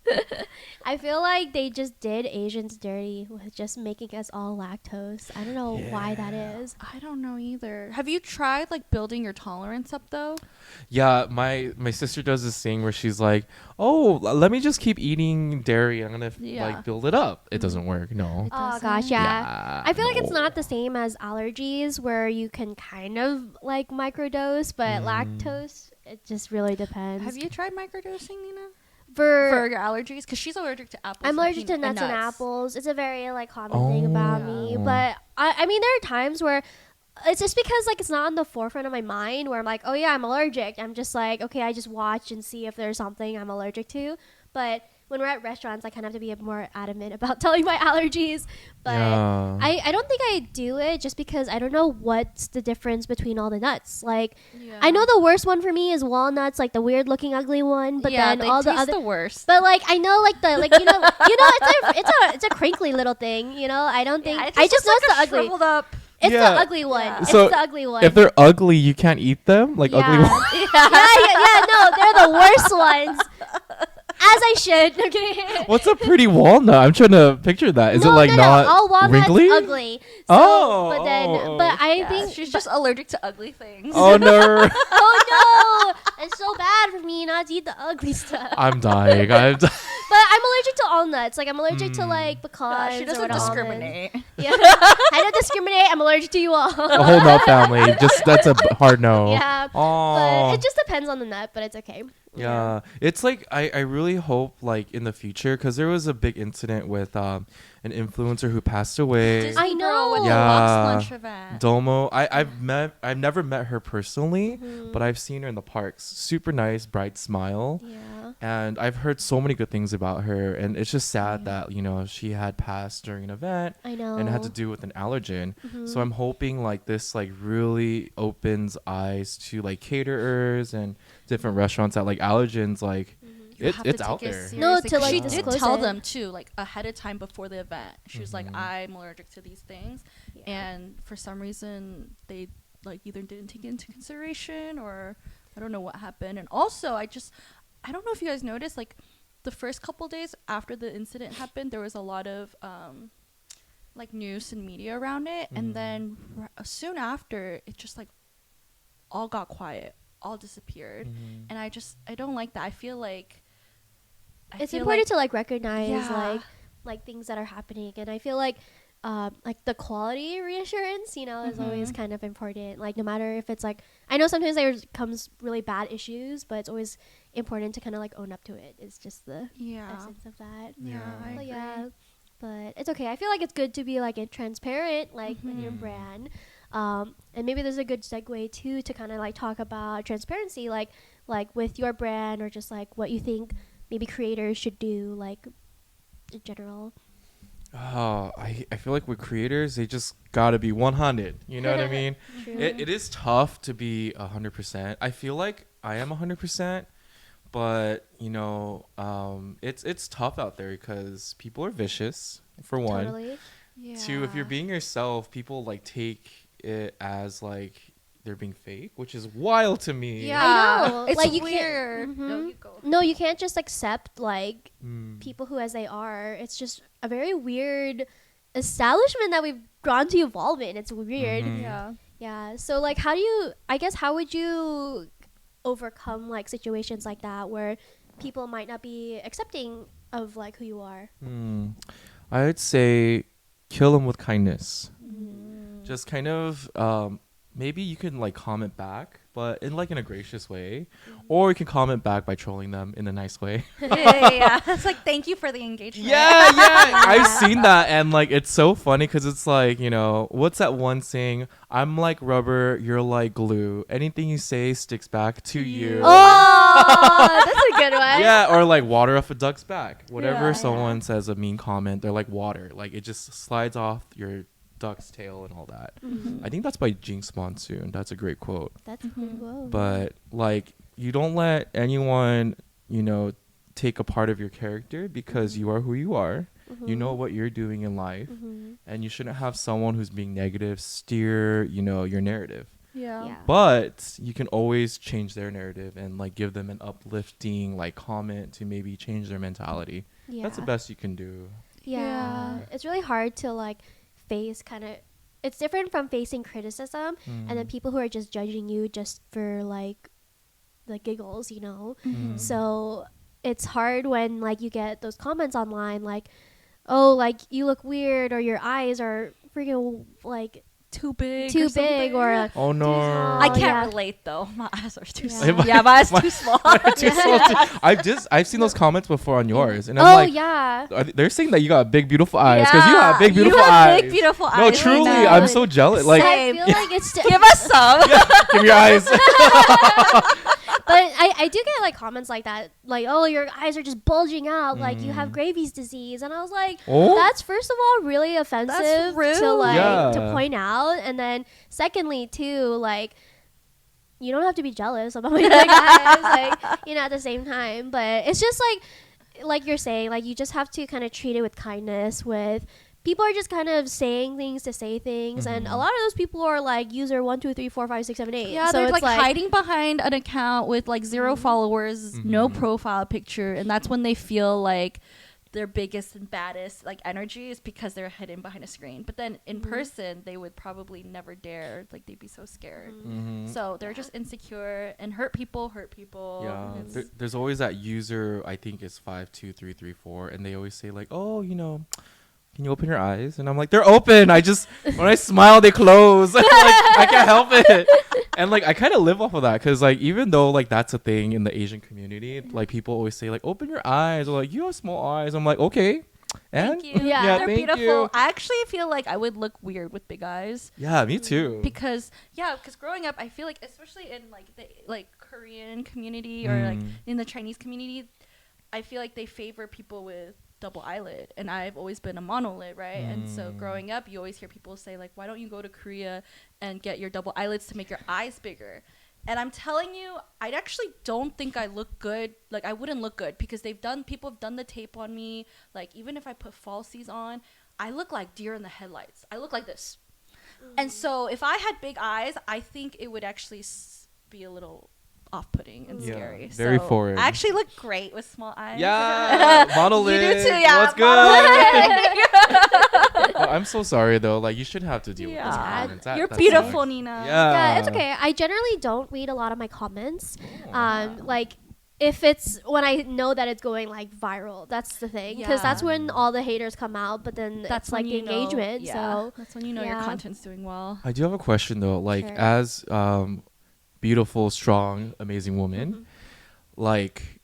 I feel like they just did Asians dirty with just making us all lactose. I don't know why that is. I don't know either. Have you tried like building your tolerance up though? Yeah, my sister does this thing where she's like, "Oh, let me just keep eating dairy. I'm gonna like build it up." It doesn't work. No. Oh gosh, yeah. I feel like it's not the same as allergies where you can kind of like microdose, but lactose, it just really depends. Have you tried microdosing, Nina? For your allergies? Because she's allergic to apples. I'm allergic to nuts and apples. It's a very like common thing about me. But I mean, there are times where it's just because like it's not on the forefront of my mind where I'm like, oh yeah, I'm allergic. I'm just like, okay, I just watch and see if there's something I'm allergic to. But when we're at restaurants, I kind of have to be more adamant about telling my allergies. But I don't think I do it just because I don't know what's the difference between all the nuts. Like, I know the worst one for me is walnuts, like the weird looking ugly one. But then all the other, the worst. But like I know like the like it's a crinkly little thing. You know, I don't think I just know it's the ugly. Up. It's the ugly one. Yeah. So it's the ugly one. If they're ugly, you can't eat them? Like ugly ones? Yeah, no, they're the worst ones. As I should. Okay. What's a pretty walnut? I'm trying to picture that. Is it like not all walnuts wrinkly? Ugly. So, but I think she's just allergic to ugly things. Oh no. Oh no. It's so bad for me not to eat the ugly stuff. I'm dying. But I'm allergic to all nuts. Like I'm allergic to like pecans. She doesn't discriminate. Yeah. I don't discriminate. I'm allergic to you all. The whole nut family. Just that's a hard no. Yeah. But it just depends on the nut, but it's okay. Yeah, it's like I really hope like in the future, because there was a big incident with an influencer who passed away. I know. With yeah, the box lunch event. Domo. I've never met her personally, but I've seen her in the parks. Super nice, bright smile. Yeah. And I've heard so many good things about her, and it's just sad that she had passed during an event. I know. And it had to do with an allergen. So I'm hoping like this like really opens eyes to like caterers and different restaurants that like allergens like it's out there. No, to like she did tell them too, like ahead of time before the event. She was like, I'm allergic to these things, and for some reason they like either didn't take it into consideration or I don't know what happened. And also I don't know if you guys noticed, like the first couple days after the incident happened, there was a lot of like news and media around it, and then soon after it just like all got quiet, all disappeared. And I don't like that. I feel like it's important to like recognize like things that are happening, and I feel like the quality reassurance is always kind of important. Like no matter if it's like, I know sometimes there comes really bad issues, but it's always important to kind of like own up to it. It's just the essence of that. I agree. But it's okay. I feel like it's good to be like transparent like with your brand. And maybe there's a good segue too to kind of like talk about transparency, like with your brand, or just like what you think maybe creators should do, like in general. Oh, I feel like with creators, they just gotta be 100. You know what I mean? It is tough to be 100%. I feel like I am 100%, but it's tough out there because people are vicious. For one, totally. Two, if you're being yourself, people like take it as like they're being fake, which is wild to me. Yeah, I know. It's like you weird. Can't, no, you can't just accept like people who as they are. It's just a very weird establishment that we've gone to evolve in. It's weird. Yeah. So like, how would you overcome like situations like that where people might not be accepting of like who you are? I would say kill them with kindness. Just kind of maybe you can like comment back, but in like in a gracious way, or you can comment back by trolling them in a nice way. Yeah. It's like, thank you for the engagement. Yeah. I've seen that, and like it's so funny because it's like, what's that one saying? I'm like rubber, you're like glue. Anything you say sticks back to you. Oh, that's a good one. Yeah, or like water off a duck's back. Whatever someone says a mean comment, they're like water. Like it just slides off your duck's tail and all that. I think that's by Jinx Monsoon. That's a great quote. That's a good quote. But like, you don't let anyone take a part of your character, because you are who you are. You know what you're doing in life, and you shouldn't have someone who's being negative steer your narrative. Yeah. But you can always change their narrative and like give them an uplifting like comment to maybe change their mentality. That's the best you can do. It's really hard to like face kind of, it's different from facing criticism and then people who are just judging you just for like the giggles, you know. So it's hard when like you get those comments online like, oh, like you look weird or your eyes are freaking like too big or like, oh no, small. I can't relate though. My eyes are too small. My eyes too small. too small too. I've seen those comments before on yours, and I'm like, they're saying that you got big beautiful eyes because you have big beautiful eyes. Big beautiful eyes. No, truly, I'm so jealous. Like, I feel like it's give us some. Give me your eyes. But I do get like comments like that, like, oh, your eyes are just bulging out, like you have Graves' disease, and I was like, that's first of all really offensive to like to point out, and then secondly too, like, you don't have to be jealous about my big eyes, like, you know, at the same time, but it's just like you're saying, like you just have to kind of treat it with kindness. With people are just kind of saying things to say things, and a lot of those people are like user 1 2 3 4 5 6 7 8. Yeah, so they're like hiding behind an account with like 0 followers, no profile picture, and that's when they feel like their biggest and baddest like energy is because they're hidden behind a screen. But then in person, they would probably never dare. Like they'd be so scared. So they're just insecure and hurt people. Yeah, there's always that user. I think it's 52334, and they always say like, oh, you know, can you open your eyes? And I'm like, they're open. I just, when I smile, they close. Like, I can't help it. And like, I kind of live off of that because like, even though like that's a thing in the Asian community, like people always say like, open your eyes, or like, you have small eyes. I'm like, okay. And thank you. Yeah, they're beautiful. You. I actually feel like I would look weird with big eyes. Yeah, me too. Because growing up, I feel like, especially in like the like Korean community or like in the Chinese community, I feel like they favor people with double eyelid, and I've always been a monolid, right? And so growing up, you always hear people say like, why don't you go to Korea and get your double eyelids to make your eyes bigger? And I'm telling you, I actually don't think I look good. Like, I wouldn't look good because people have done the tape on me. Like, even if I put falsies on, I look like deer in the headlights. I look like this. And so if I had big eyes, I think it would actually be a little off-putting and scary. Very foreign. I actually look great with small eyes. Yeah, monolid. You do too, yeah. What's good? Well, I'm so sorry though. Like, you should have to deal with those comments. You're beautiful, Nina. Yeah, it's okay. I generally don't read a lot of my comments. Like, if it's when I know that it's going like viral, that's the thing, because that's when all the haters come out. But then that's like the engagement. So that's when you know your content's doing well. I do have a question though. Like, as beautiful, strong, amazing woman, like,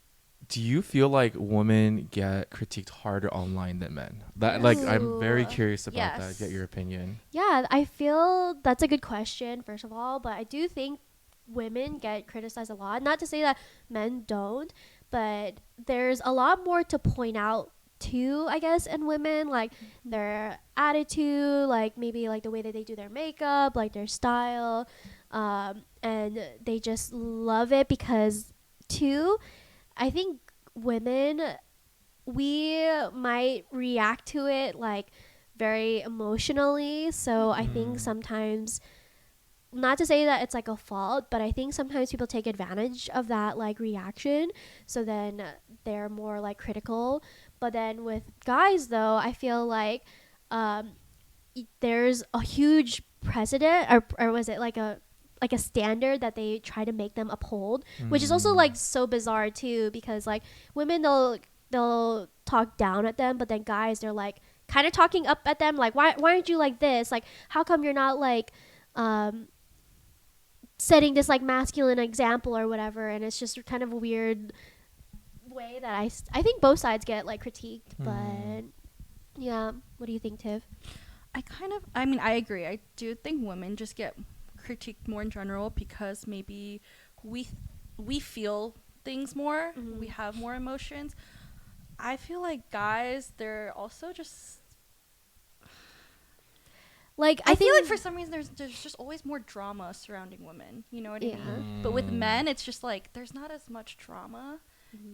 do you feel like women get critiqued harder online than men? That like, I'm very curious about that. Get your opinion. Yeah, I feel that's a good question, first of all, but I do think women get criticized a lot. Not to say that men don't, but there's a lot more to point out too, I guess, in women, like their attitude, like maybe like the way that they do their makeup, like their style, and they just love it because too, I think women, we might react to it like very emotionally. So I think sometimes, not to say that it's like a fault, but I think sometimes people take advantage of that like reaction, so then they're more like critical. But then with guys though, I feel like there's a huge precedent, or was it like a standard that they try to make them uphold, which is also like so bizarre too, because like women, they'll talk down at them, but then guys, they're like kind of talking up at them, like why aren't you like this, like how come you're not like setting this like masculine example or whatever. And it's just kind of a weird way that I think both sides get like critiqued. But yeah, what do you think, Tiff? I mean, I agree. I do think women just get critiqued more in general because maybe we feel things more, we have more emotions. I feel like guys, they're also just like, I feel like for some reason there's just always more drama surrounding women, you know what I mean? But with men, it's just like there's not as much drama.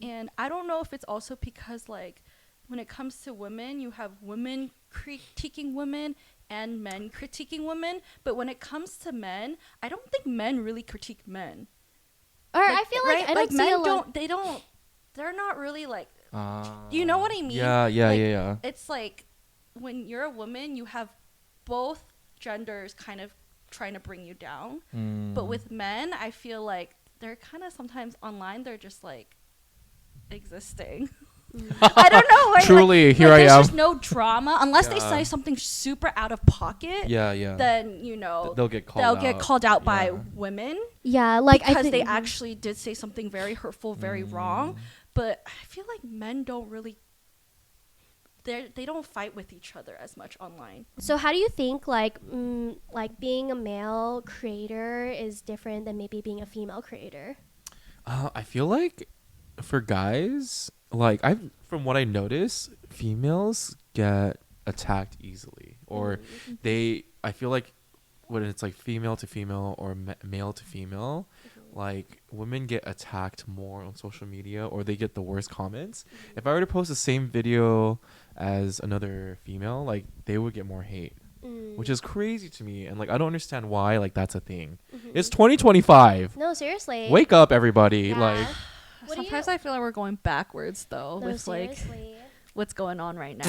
And I don't know if it's also because like when it comes to women, you have women critiquing women and men critiquing women, but when it comes to men, I don't think men really critique men. Or I feel like I don't see they're not really like, you know what I mean? Yeah. It's like when you're a woman, you have both genders kind of trying to bring you down. But with men, I feel like they're kind of sometimes online, they're just like existing. I don't know. Like, Truly, here I am. There's just no drama unless they say something super out of pocket. Yeah. Then you know they'll get called out by women. Yeah, like because they actually did say something very hurtful, very wrong. But I feel like men don't really. They don't fight with each other as much online. So how do you think like being a male creator is different than maybe being a female creator? I feel like for guys, like from what I notice, females get attacked easily, or I feel like when it's like female to female or male to female, like women get attacked more on social media, or they get the worst comments. If I were to post the same video as another female, like they would get more hate, which is crazy to me, and like I don't understand why like that's a thing. It's 2025. No, seriously. Wake up, everybody. Yeah. Like sometimes I feel like we're going backwards though, with seriously. like what's going on right now.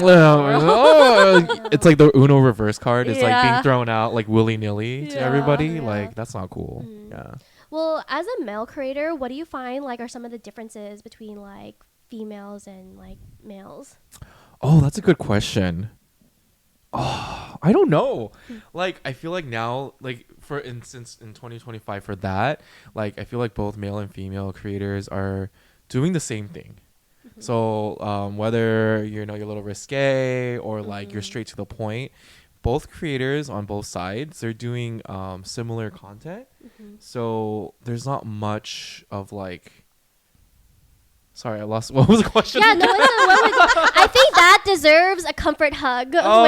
It's like the Uno reverse card is like being thrown out like willy-nilly to everybody. Like that's not cool. Yeah. Well, as a male creator, what do you find like are some of the differences between like females and like males? Oh, that's a good question. Oh, I don't know. Like I feel like now, like for instance in 2025 for that, like I feel like both male and female creators are doing the same thing. So whether you're a little risque or like you're straight to the point, both creators on both sides, they're doing similar content. So there's not much of like. Sorry, I lost. What was the question? Yeah, no, I think that deserves a comfort hug. Oh,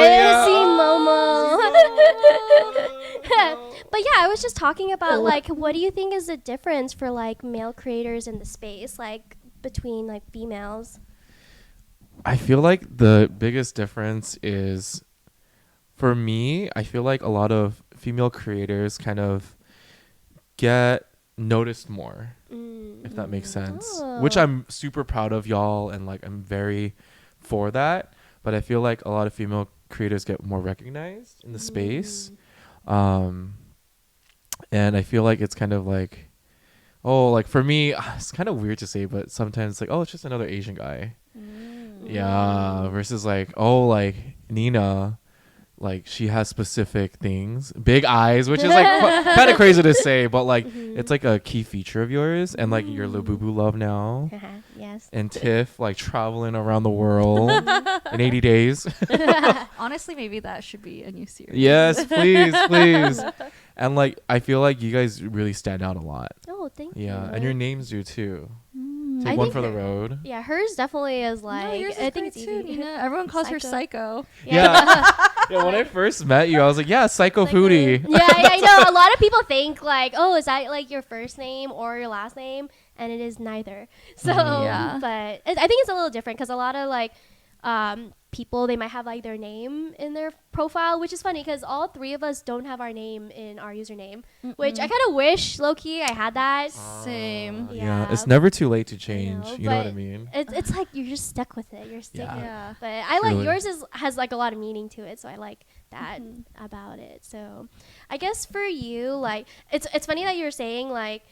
Momo. But yeah, I was just talking about like, what do you think is the difference for like male creators in the space, like between like females? I feel like the biggest difference is, for me, I feel like a lot of female creators kind of get noticed more, if that makes sense, which I'm super proud of y'all, and like I'm very for that. But I feel like a lot of female creators get more recognized in the space, and I feel like it's kind of like, oh, like for me, it's kind of weird to say, but sometimes it's like, oh, it's just another Asian guy. Yeah, versus like, oh, like Nina, like she has specific things, big eyes, which is like kind of crazy to say, but like it's like a key feature of yours, and like your Labubu love now. Yes. And TIFF like traveling around the world in 80 days. Honestly, maybe that should be a new series. Yes, please. And like I feel like you guys really stand out a lot. Oh, thank you. Yeah, and your names do too. Take I one think for the road. Yeah, hers definitely is like. No, yours is I think great it's too, easy. Nina. Everyone calls her Psycho. Yeah. Yeah, when I first met you, I was like, yeah, Psycho Foodie. Yeah, I know. A lot of people think like, oh, is that like your first name or your last name? And it is neither. So, but I think it's a little different because a lot of like people, they might have like their name in their profile, which is funny because all three of us don't have our name in our username, which I kind of wish, low-key, I had that. Same. Yeah, it's never too late to change. You know what I mean? It's like you're just stuck with it. You're sticking. Yeah. But I like yours has like a lot of meaning to it, so I like that about it. So I guess for you, like it's funny that you're saying like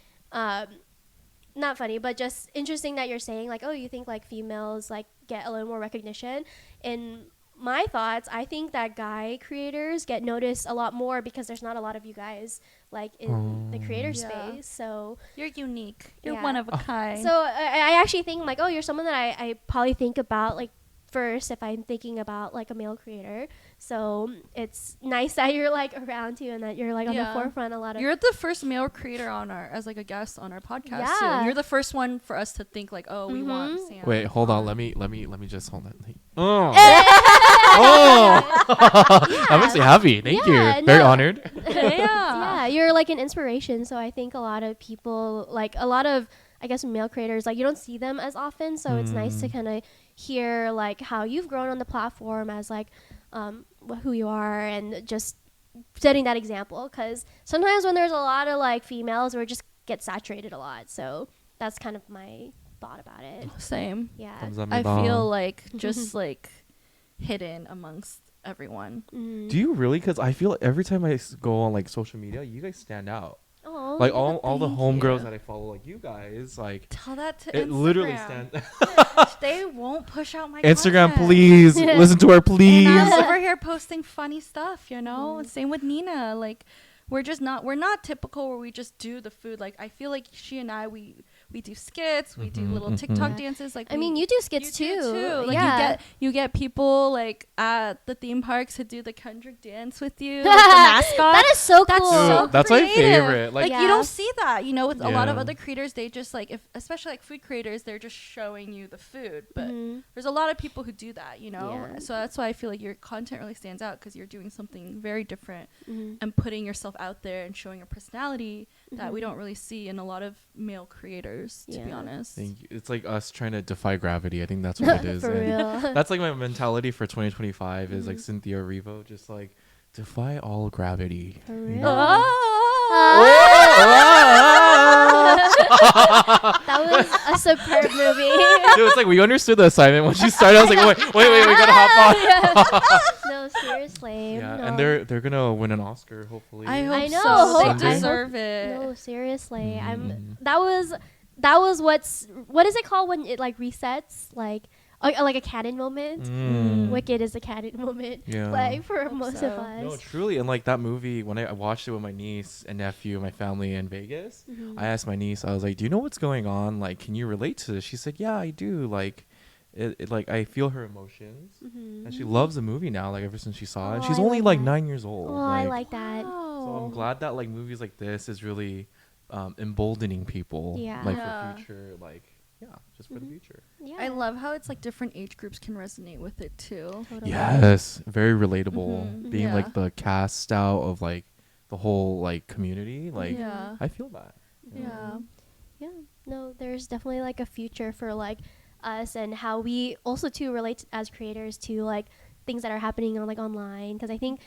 not funny, but just interesting that you're saying like, oh, you think like females like get a little more recognition. In my thoughts, I think that guy creators get noticed a lot more because there's not a lot of you guys like in the creator space. So you're unique. You're one of a kind. So I actually think like, oh, you're someone that I probably think about like first if I'm thinking about like a male creator. So it's nice that you're like around too and that you're like on the forefront a lot of. You're the first male creator as like a guest on our podcast. Yeah. Too. You're the first one for us to think like, oh, we want Sam. Wait, hold on. Let me just hold on. I'm actually happy. Thank you. Very honored. Yeah, you're like an inspiration. So I think a lot of people, like a lot of, I guess, male creators, like you don't see them as often. So it's nice to kind of hear like how you've grown on the platform as like who you are, and just setting that example. Because sometimes when there's a lot of like females, we just get saturated a lot. So that's kind of my thought about it. Same. Yeah. I feel like just like hidden amongst everyone. Do you really? Because I feel every time I go on like social media, you guys stand out. Oh, like all the homegirls that I follow, like you guys, like tell that to it Instagram. literally stands. They won't push out my Instagram, content. please listen to her, please. And I'm over here posting funny stuff, you know. Same with Nina. Like we're not typical where we just do the food. Like I feel like she and I we do skits, we do little TikTok dances. Like I mean, you do skits too. Like you get people like at the theme parks to do the Kendrick dance with you, like the mascot. That is so cool. That's my favorite. Like you don't see that, you know, with a lot of other creators. They just like especially like food creators, they're just showing you the food. But there's a lot of people who do that, you know. Yeah. So that's why I feel like your content really stands out because you're doing something very different and putting yourself out there and showing your personality that we don't really see in a lot of male creators. To be honest, it's like us trying to defy gravity. I think that's what it is. For real. That's like my mentality for 2025 is like Cynthia Erivo, just like defy all gravity. For real. That was a superb movie. Dude, it's like we understood the assignment when she started. I was like, wait, we gotta hop on. No, seriously. Yeah, no. and they're gonna win an Oscar hopefully. I know. So. They deserve it. No, seriously. That was what is it called when it like resets, like a canon moment. Wicked is a canon moment, like for most of us. No, truly. And like that movie, when I watched it with my niece and nephew and my family in Vegas, I asked my niece, I was like, do you know what's going on? Like, can you relate to this? She said, yeah, I do. Like it like I feel her emotions, and she loves the movie now, like ever since she saw it. And she's only like 9 years old. Oh, I like that. So I'm glad that like movies like this is really emboldening people, like for future, like just for the future. I love how it's like different age groups can resonate with it too. Totally. Yes, very relatable. Being like the cast out of like the whole like community, like I feel that. Yeah. No, there's definitely like a future for like us and how we also too relate as creators to like things that are happening on like online, because I think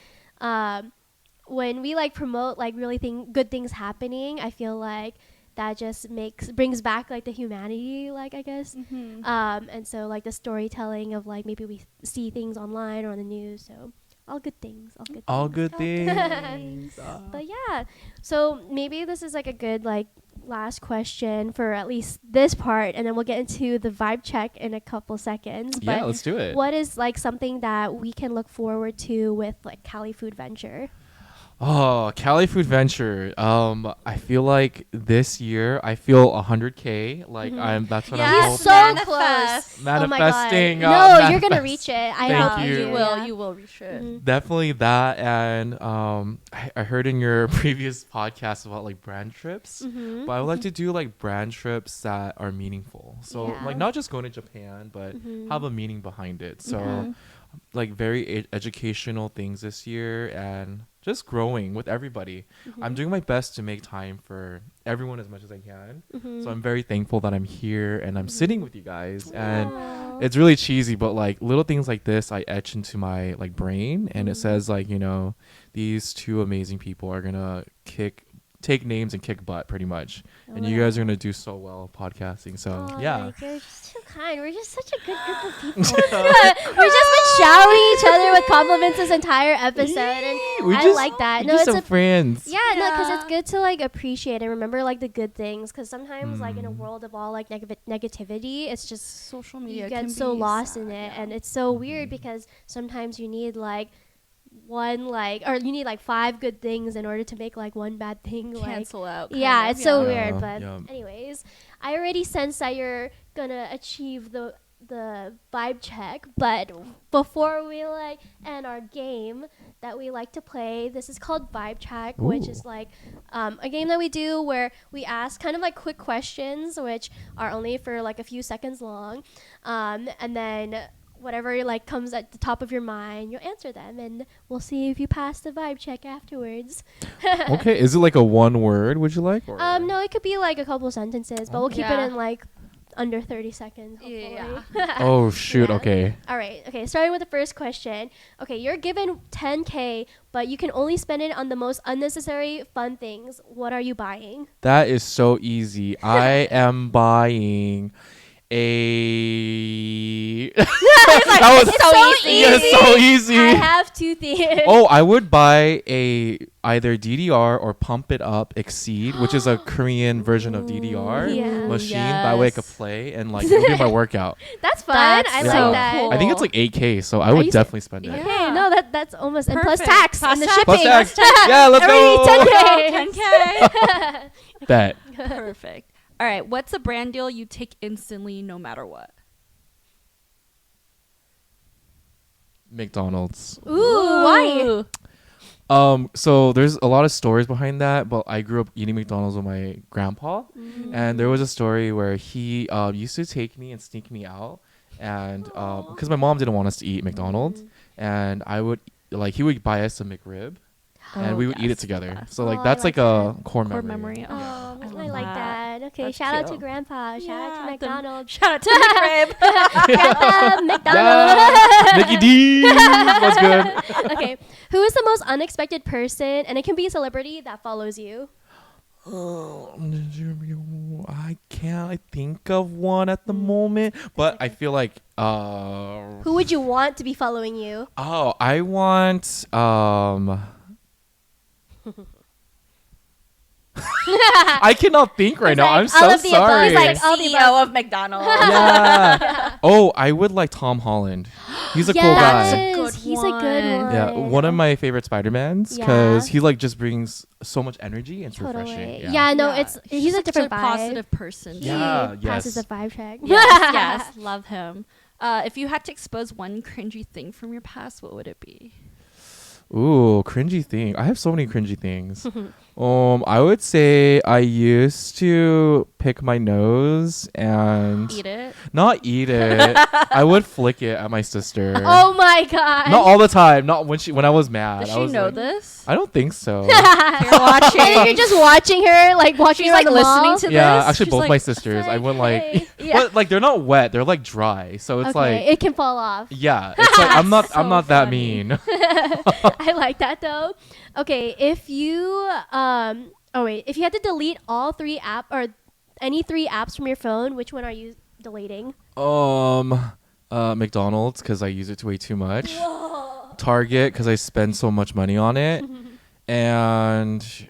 when we like promote like really good things happening, I feel like that just brings back like the humanity, like I guess. And so like the storytelling of like maybe we see things online or on the news, so all good things. But yeah, so maybe this is like a good like last question for at least this part, and then we'll get into the vibe check in a couple seconds. Yeah, but let's do it. What is like something that we can look forward to with like Cali Food Venture? Oh, Cali Food Venture. I feel like this year I feel 100K. Like that's what I'm hoping. So close. Manifesting. Oh my God. No, you're gonna reach it. I Thank hope you. You will reach it. Definitely that, and I heard in your previous podcast about like brand trips, but I would like to do like brand trips that are meaningful. So like not just going to Japan, but have a meaning behind it. So like very educational things this year, and just growing with everybody. I'm doing my best to make time for everyone as much as I can. So I'm very thankful that I'm here and I'm sitting with you guys. And it's really cheesy, but like little things like this I etch into my like brain, and it says like, you know, these two amazing people are gonna take names and kick butt pretty much. And you guys are gonna do so well podcasting. So yeah. Like, you're just too kind. We're just such a good group of people. We've just been showering each other with compliments this entire episode, and I like that. No, it's friends. Yeah, no, because it's good to like appreciate and remember like the good things. Because sometimes like in a world of all like negativity, it's just social media. You get so lost in it, and it's so weird because sometimes you need like one like, or you need like 5 good things in order to make like one bad thing cancel out. Yeah, it's so weird. But anyways, I already sense that you're gonna achieve the vibe check, but before we like end our game that we like to play, this is called vibe check, which is like a game that we do where we ask kind of like quick questions which are only for like a few seconds long, and then whatever like comes at the top of your mind, you'll answer them, and we'll see if you pass the vibe check afterwards. Okay, is it like a one word? Would you like? Or? No, it could be like a couple sentences, but we'll keep it in like under 30 seconds. Hopefully. Yeah. Oh shoot. Yeah. Okay. All right. Okay. Starting with the first question. Okay, you're given 10K, but you can only spend it on the most unnecessary fun things. What are you buying? That is so easy. I am buying a. That was so easy. Yeah, so easy. I have two things. Oh, I would buy a either DDR or Pump It Up Exceed, which is a Korean version of DDR Yeah. machine. That way I could play and like it'll be my workout. That's fun. That's I so like that. cool. I think it's like 8K, so I would you definitely spend it. Yeah. Okay, no, that's almost and plus Perfect. tax Plus and the tax. shipping. Plus tax. Yeah, let's Everything go. 10K. 10K. Bet. Perfect. All right. What's a brand deal you take instantly, no matter what? McDonald's. Ooh, why? So there's a lot of stories behind that, but I grew up eating McDonald's with my grandpa, and there was a story where he used to take me and sneak me out, and because my mom didn't want us to eat McDonald's, and he would buy us a McRib, and we would eat it together. So like Oh, I that's like like a that. core Core memory. memory. Oh, I I love like that. Okay, That's shout out to cute. Grandpa. Shout out to Yeah, McDonald's. Shout out to McRib. Grandpa, McDonald's. Yeah, Mickey D. That's good. Okay, who is the most unexpected person, and it can be a celebrity that follows you? I can't think of one at the moment, but I feel like Who would you want to be following you? oh, I want I cannot think right It's now. like I'm so all of the above. sorry. It's like all the above. CEO of McDonald's. Yeah. Oh, I would like Tom Holland. He's a cool Yes, guy. That's a good he's a good one. one. Yeah, one of my favorite Spider-Mans because Yeah. he like just brings so much energy and it's Totally. refreshing. Yeah, no, Yeah. he's a such different vibe. positive person. He Yeah, passes yes. a vibe check. Yes, yes, love him. If you had to expose one cringy thing from your past, what would it be? Ooh, cringy thing. I have so many cringy things. I would say I used to pick my nose and Eat it. not eat it. I would flick it at my sister. Oh my god. Not all the time. Not when I was mad. Does I she was know like, this? I don't think so. You're watching. And then you're just watching her, like watching She's her like on the listening mall. to Yeah, this. actually She's both like, my sisters. I went like, hey. Yeah. but like they're not wet. They're like dry. So it's Okay, like, it can fall off. yeah. It's like I'm not So that funny. mean. I like that though. Okay, if you if you had to delete all three any three apps from your phone, which one are you deleting? McDonald's because I use it way too much. Target because I spend so much money on it, and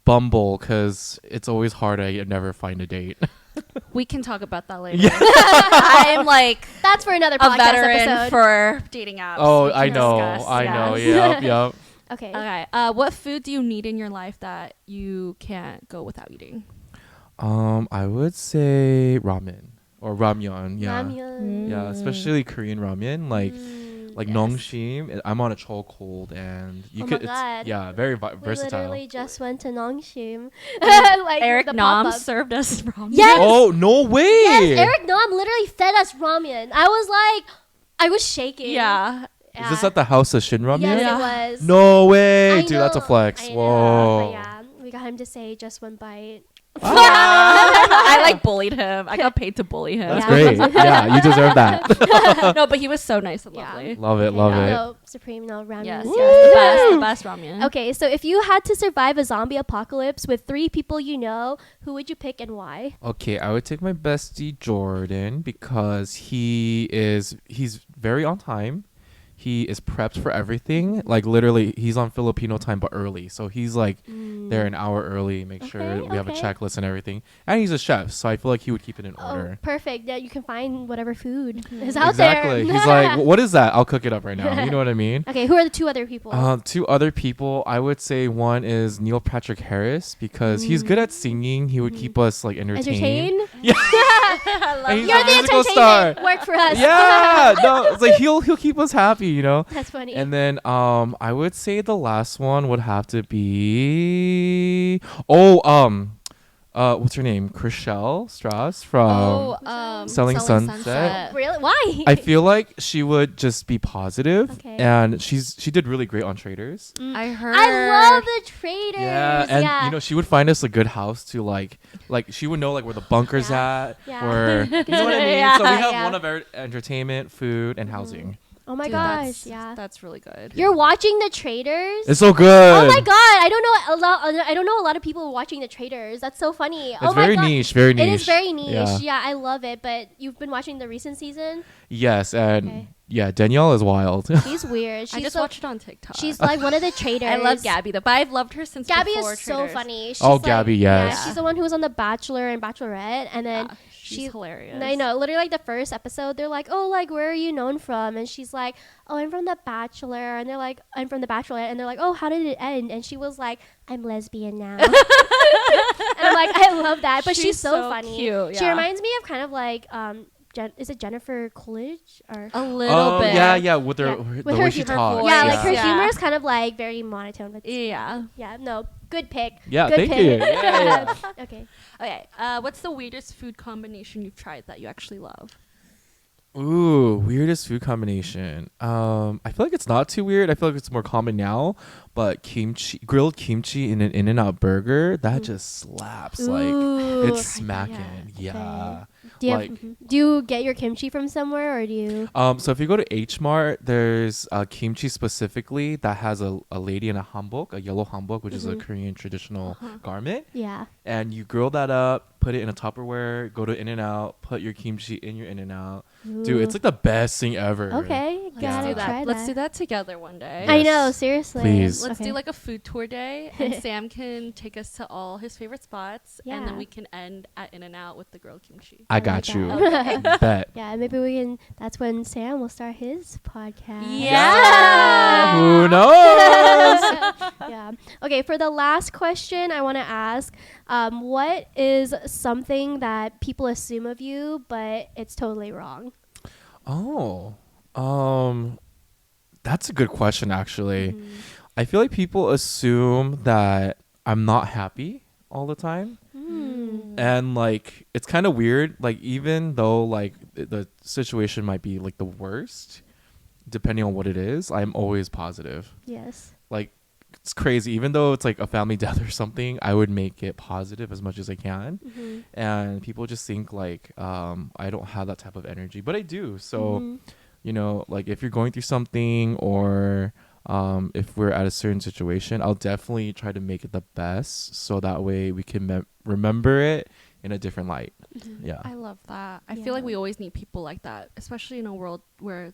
Bumble because it's always hard. I never find a date. We can talk about that later. Yeah. I'm like That's for another a podcast veteran episode. for dating apps. Oh, We I can know. discuss, I know. yes. Yep. Okay. Okay. What food do you need in your life that you can't go without eating? I would say ramen or ramyeon. Yeah. Ramyun. Yeah, especially Korean ramen, like yes. Nongshim. I'm on a chokehold, and you Oh could. my God. Very We versatile. literally just went to Nongshim. Like Eric the Nam pop-up. served us ramen. Yes. Oh no way! Yes, Eric Nam literally fed us ramen. I was shaking. Yeah. Is this at the house of Shin Ramen? Yes, Yeah. it was. No way, I dude! That's a know, flex. I know, Whoa. but yeah, we got him to say just one bite. I like bullied him. I got paid to bully him. That's Yeah. great. Yeah, you deserve that. No, but he was so nice and Yeah. lovely. Love it. Okay, Love no, it. no, Supreme, no ramen. Yes, is yes, good. the best ramen. Okay, so if you had to survive a zombie apocalypse with 3 people you know, who would you pick and why? Okay, I would take my bestie Jordan because he's very on time. He is prepped for everything. Like literally, he's on Filipino time but early, so he's like there an hour early. Make sure Okay, we have a okay. checklist and everything. And he's a chef, so I feel like he would keep it in Oh, order. perfect. Yeah, you can find whatever food is out Exactly. there. He's like, what is that? I'll cook it up right now. You know what I mean? Okay, who are the 2 other people? 2 other people, I would say one is Neil Patrick Harris because he's good at singing. He would keep us like entertained. Entertain? Yeah. I love He's You're a the musical star. entertainment. Work for us. Yeah, no, it's like he'll keep us happy, you know. That's funny. And then I would say the last one would have to be what's her name? Chriselle Strauss from Selling Sunset. Really? Why? I feel like she would just be positive, Okay. and she did really great on Traders. I heard. I love the Traders. Yeah, and you know, she would find us a good house to like she would know like where the bunker's at, or you know what I mean. So we have one of our entertainment, food, and housing. Oh my Dude, gosh, that's really good. You're watching the Traders? It's so good. Oh my god, I don't know a lot of people watching the Traders. That's so funny. It's very niche, very niche. It is very niche. Yeah, I love it. But you've been watching the recent season? Yes, and yeah, Danielle is wild. She's weird. I just watched it on TikTok. She's like one of the traders. I love Gabby though, but I've loved her since Gabby before is so Traders. funny. She's Oh, like, Gabby, yes. Yeah, she's the one who was on The Bachelor and Bachelorette, and then she's hilarious. I know, literally like the first episode, they're like, "Oh, like where are you known from?" And she's like, "Oh, I'm from The Bachelor," and they're like, "I'm from The Bachelorette," and they're like, "Oh, how did it end?" And she was like, "I'm lesbian now." And I'm like, I love that, but she's so funny. Cute, She reminds me of kind of like is it Jennifer Coolidge or a little bit? Yeah, with her the way she talks. Yeah, like her humor is kind of like very monotone. But yeah, no, good pick. Yeah, good thank you. Yeah. Okay. What's the weirdest food combination you've tried that you actually love? Ooh, weirdest food combination. I feel like it's not too weird. I feel like it's more common now. But grilled kimchi in an In-N-Out burger, that just slaps. Ooh. Like it's smacking. Yeah. Do you get your kimchi from somewhere, or do you? So if you go to H Mart, there's kimchi specifically that has a lady in a hanbok, a yellow hanbok, which is a Korean traditional garment. Yeah. And you grill that up, put it in a Tupperware, go to In-N-Out, put your kimchi in your In-N-Out. Dude, it's like the best thing ever. Okay, Let's do that. Try Let's do that together one day. Yes. I know, seriously. Please. Let's do like a food tour day, and Sam can take us to all his favorite spots, and then we can end at In-N-Out with the grilled kimchi. I got you. Okay. Bet. Yeah, maybe we can. That's when Sam will start his podcast. Yeah. Who knows? Yeah. Okay, for the last question, I want to ask, what is something that people assume of you, but it's totally wrong? Oh, that's a good question, actually. I feel like people assume that I'm not happy all the time. And like, it's kind of weird. Like, even though like the situation might be like the worst, depending on what it is, I'm always positive. Yes. Like, it's crazy. Even though it's like a family death or something, I would make it positive as much as I can. And people just think like I don't have that type of energy, but I do. So, you know, like if you're going through something, or if we're at a certain situation, I'll definitely try to make it the best, so that way we can remember it in a different light. Yeah. I love that. I feel like we always need people like that, especially in a world where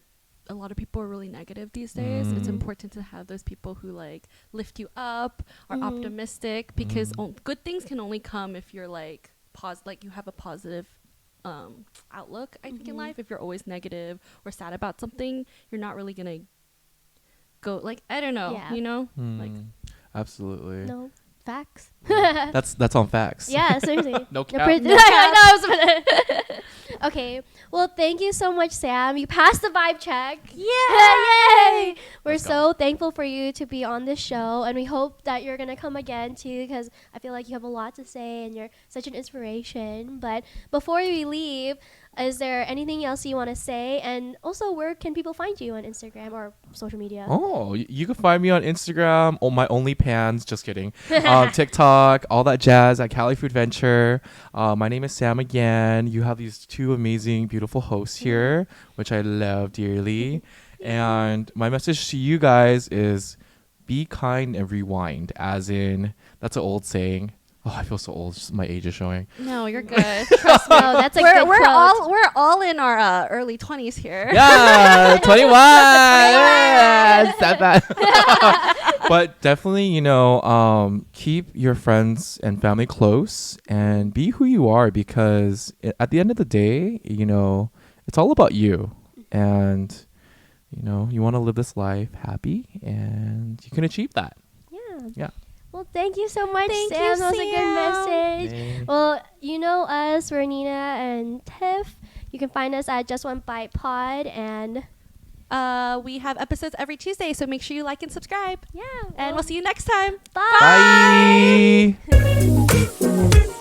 a lot of people are really negative these days. It's important to have those people who like lift you up, are optimistic, because good things can only come if you're like like you have a positive outlook, I think, in life. If you're always negative or sad about something, you're not really gonna go, like, I don't know, you know? Like, absolutely. No. Facts. That's on facts. Yeah, seriously. No cap. I know. Okay. Well, thank you so much, Sam. You passed the vibe check. Yeah. Yay! We're so thankful for you to be on this show, and we hope that you're gonna come again too, because I feel like you have a lot to say and you're such an inspiration. But before we leave, is there anything else you want to say? And also, where can people find you on Instagram or social media? Oh, you can find me on Instagram, my OnlyPans, just kidding. TikTok, all that jazz at Cali Food Venture. My name is Sam again. You have these two amazing, beautiful hosts here, which I love dearly. And my message to you guys is be kind and rewind, as in, that's an old saying. Oh, I feel so old. Just my age is showing. no, you're good. Trust me. No, that's a good quote. We're all in our early 20s here. Yeah, 21. Yeah, sad that. But definitely, you know, keep your friends and family close and be who you are, because at the end of the day, you know, it's all about you. And, you know, you want to live this life happy, and you can achieve that. Yeah. Well, thank you so much, Thank Sam. you, That was a good message. Hey. Well, you know us, we're Nina and TIFF. You can find us at justonebitepod, and we have episodes every Tuesday, so make sure you like and subscribe. yeah. And we'll see you next time. Bye. Bye.